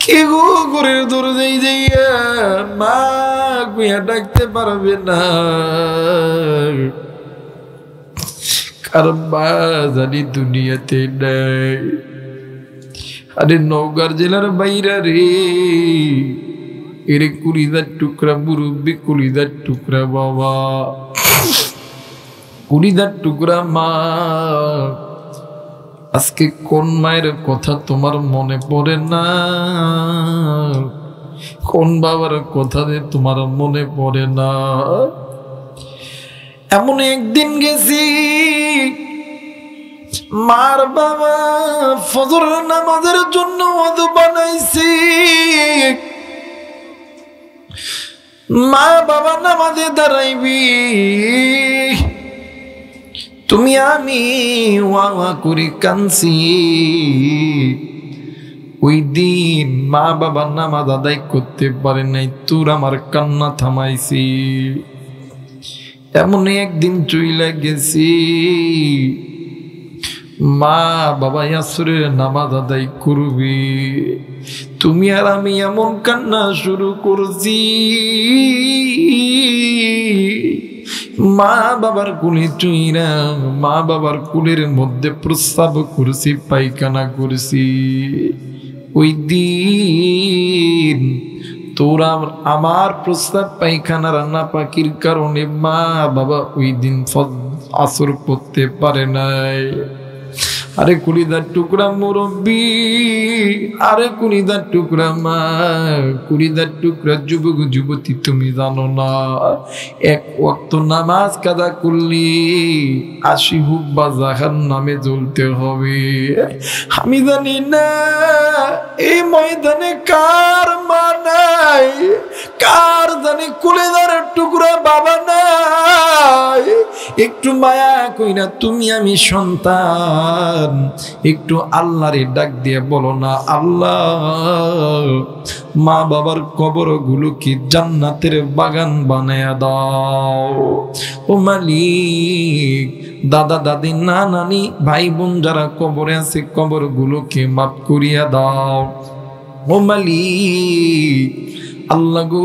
[SPEAKER 1] কে গো ঘরের দরজায় যাইয়া মা কুয়া ডাকতে পারবে না, কারণ মা জানি দুনিয়াতে নাই। আরে নওগাঁ জেলার বাইরা রে, এরে কুড়িদার টুকরা মুরব্বী, কুড়িদার টুকরা বাবা, কুড়িদার টুকরা মা। আজকে কোন মায়ের কথা তোমার মনে পড়ে না? কোন বাবার কথা যে তোমার মনে পড়ে না? এমন একদিন গেছি, মার বাবা ফজর নামাজের জন্য ওযু বানাইছি, মা বাবা নামাজে দাঁড়াইবি, তুমি আমি ওয়া ওয়া করে কানছি। ওই দিন মা বাবা নামাজ আদায় করতে পারে নাই, তোর আমার কান্না থামাইছি। এমন একদিন চইলা গেছি, মা বাবা আসরের নামাজ আদায় করবি, তুমি আর আমি এমন কান্না শুরু করছি। মা বাবার কুলে চুইরা মা বাবার কুলের মধ্যে প্রস্রাব করছি, পায়খানা করছি। ওই দিন তোরা আমার প্রস্তাব পায়খানা রান্না পাখির কারণে মা বাবা ওই দিন আসর পড়তে পারে নাই। আরে কুড়িদার টুকরা মুরব্বী, আরে কুড়িদার টুকরা মা, কুড়িদার টুকরা যুবক যুবতী, তুমি জানো না এক ওয়াক্ত নামাজ কাদা করলি 80 হুব্বা জাহান্নামে জ্বলতে হবে। আমি জানি না এই ময়দানে কার মা নাই, কার জানি কুড়িদার টুকরা বাবা নাই। একটু মায়া কইরা তুমি আমি সন্তান, একটু আল্লাহরে ডাক দিয়ে বলো না, আল্লাহ মা বাবার কবরগুলো কি জান্নাতের বাগান বানায়া দাও। ও মালিক, দাদা দাদি না নানি ভাই বোন যারা কবরে আছে কবরগুলোকে মাফ করিয়া দাও। ও মালিক, আল্লাহ গো,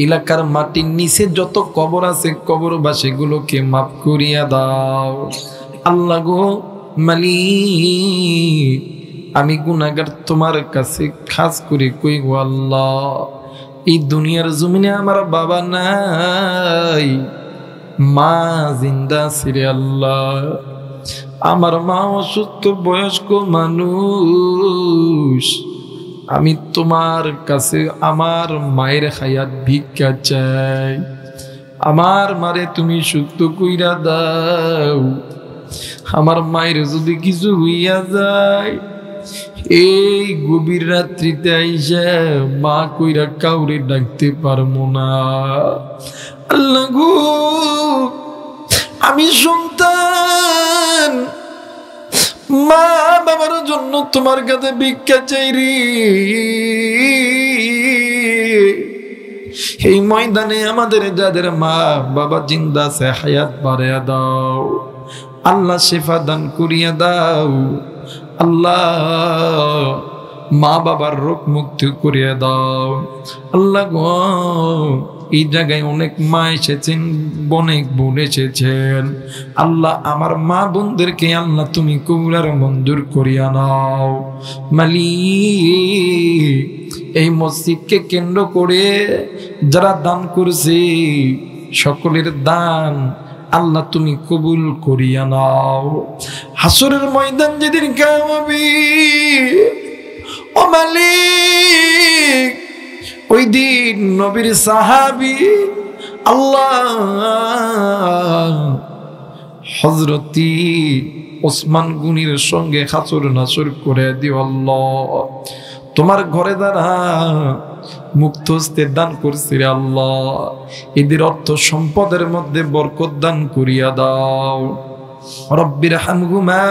[SPEAKER 1] এলাকার মাটির নিচে যত কবর আছে কবরবাসীগুলোকে মাফ করিয়া দাও। আল্লাহ গো মালিক, আমি গুনাহগার তোমার কাছে খাস করে কই গো আল্লাহ, এই দুনিয়ার জমিনে আমার বাবা নাই, মা জিন্দা ছিরে আল্লাহ। আমার মা অসুস্থ বয়স্ক মানুষ, আমি তোমার কাছে আমার মায়ের হায়াত ভিক্ষা চাই। আমার মারে তুমি সুস্থ কইরা দাও। আমার মায়ের যদি কিছু হইয়া যায়, এই গভীর রাত্রিতে আইসা মা কইরা কাউরে ডাকতে পারবো না। আল্লাহ গো, আমি সন্তান, মা বাবার জন্য তোমার কাছে ভিক্ষা চাই রে। এই ময়দানে আমাদের যাদের মা বাবা জিন্দা আছে হায়াত বাড়াইয়া দাও। আল্লাহ শিফা দান করিয়া দাও। আল্লাহ মা বাবার রোগ মুক্তি করিয়া দাও। আল্লাহ গো, এই জায়গায় অনেক মা এসেছেন, অনেক বোন এসেছেন। আল্লাহ আমার মা বোনদেরকে আল্লাহ তুমি কবুল আর মঞ্জুর করিয়া নাও। মালিক, এই মসজিদকে কেন্দ্র করে যারা দান করছে সকলের দান আল্লাহ তুমি কবুল করিয়া নাও। হাসরের ময়দান যেদিন কায়েম হবে, ও মালিক, ওই দিন নবীর সাহাবী আল্লাহ হযরতি ওসমান গনির সঙ্গে হাসর নাসর করে দিও। আল্লাহ তোমার ঘরে দ্বারা মুক্ত হস্তে দান করছি রে আল্লাহ, এদের অর্থ সম্পদের মধ্যে বরকত দান করিয়া দাও। রব্বির হামহুমা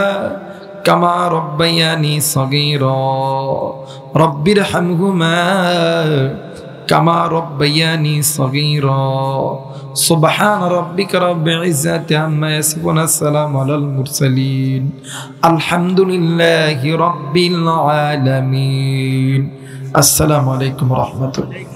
[SPEAKER 1] কামা রব্বায়ানি সগীরা, রব্বির হামহুমা কামা রব্বায়ানি সগীরা। সুবহান রাব্বিকা রাব্বিল ইজ্জাতি আম্মা ইয়াসিফুন, আসসালামু আলাল মুরসালিন, আলহামদুলিল্লাহি রাব্বিল আলামিন। আসসালামু আলাইকুম ওয়া রাহমাতুল্লাহ।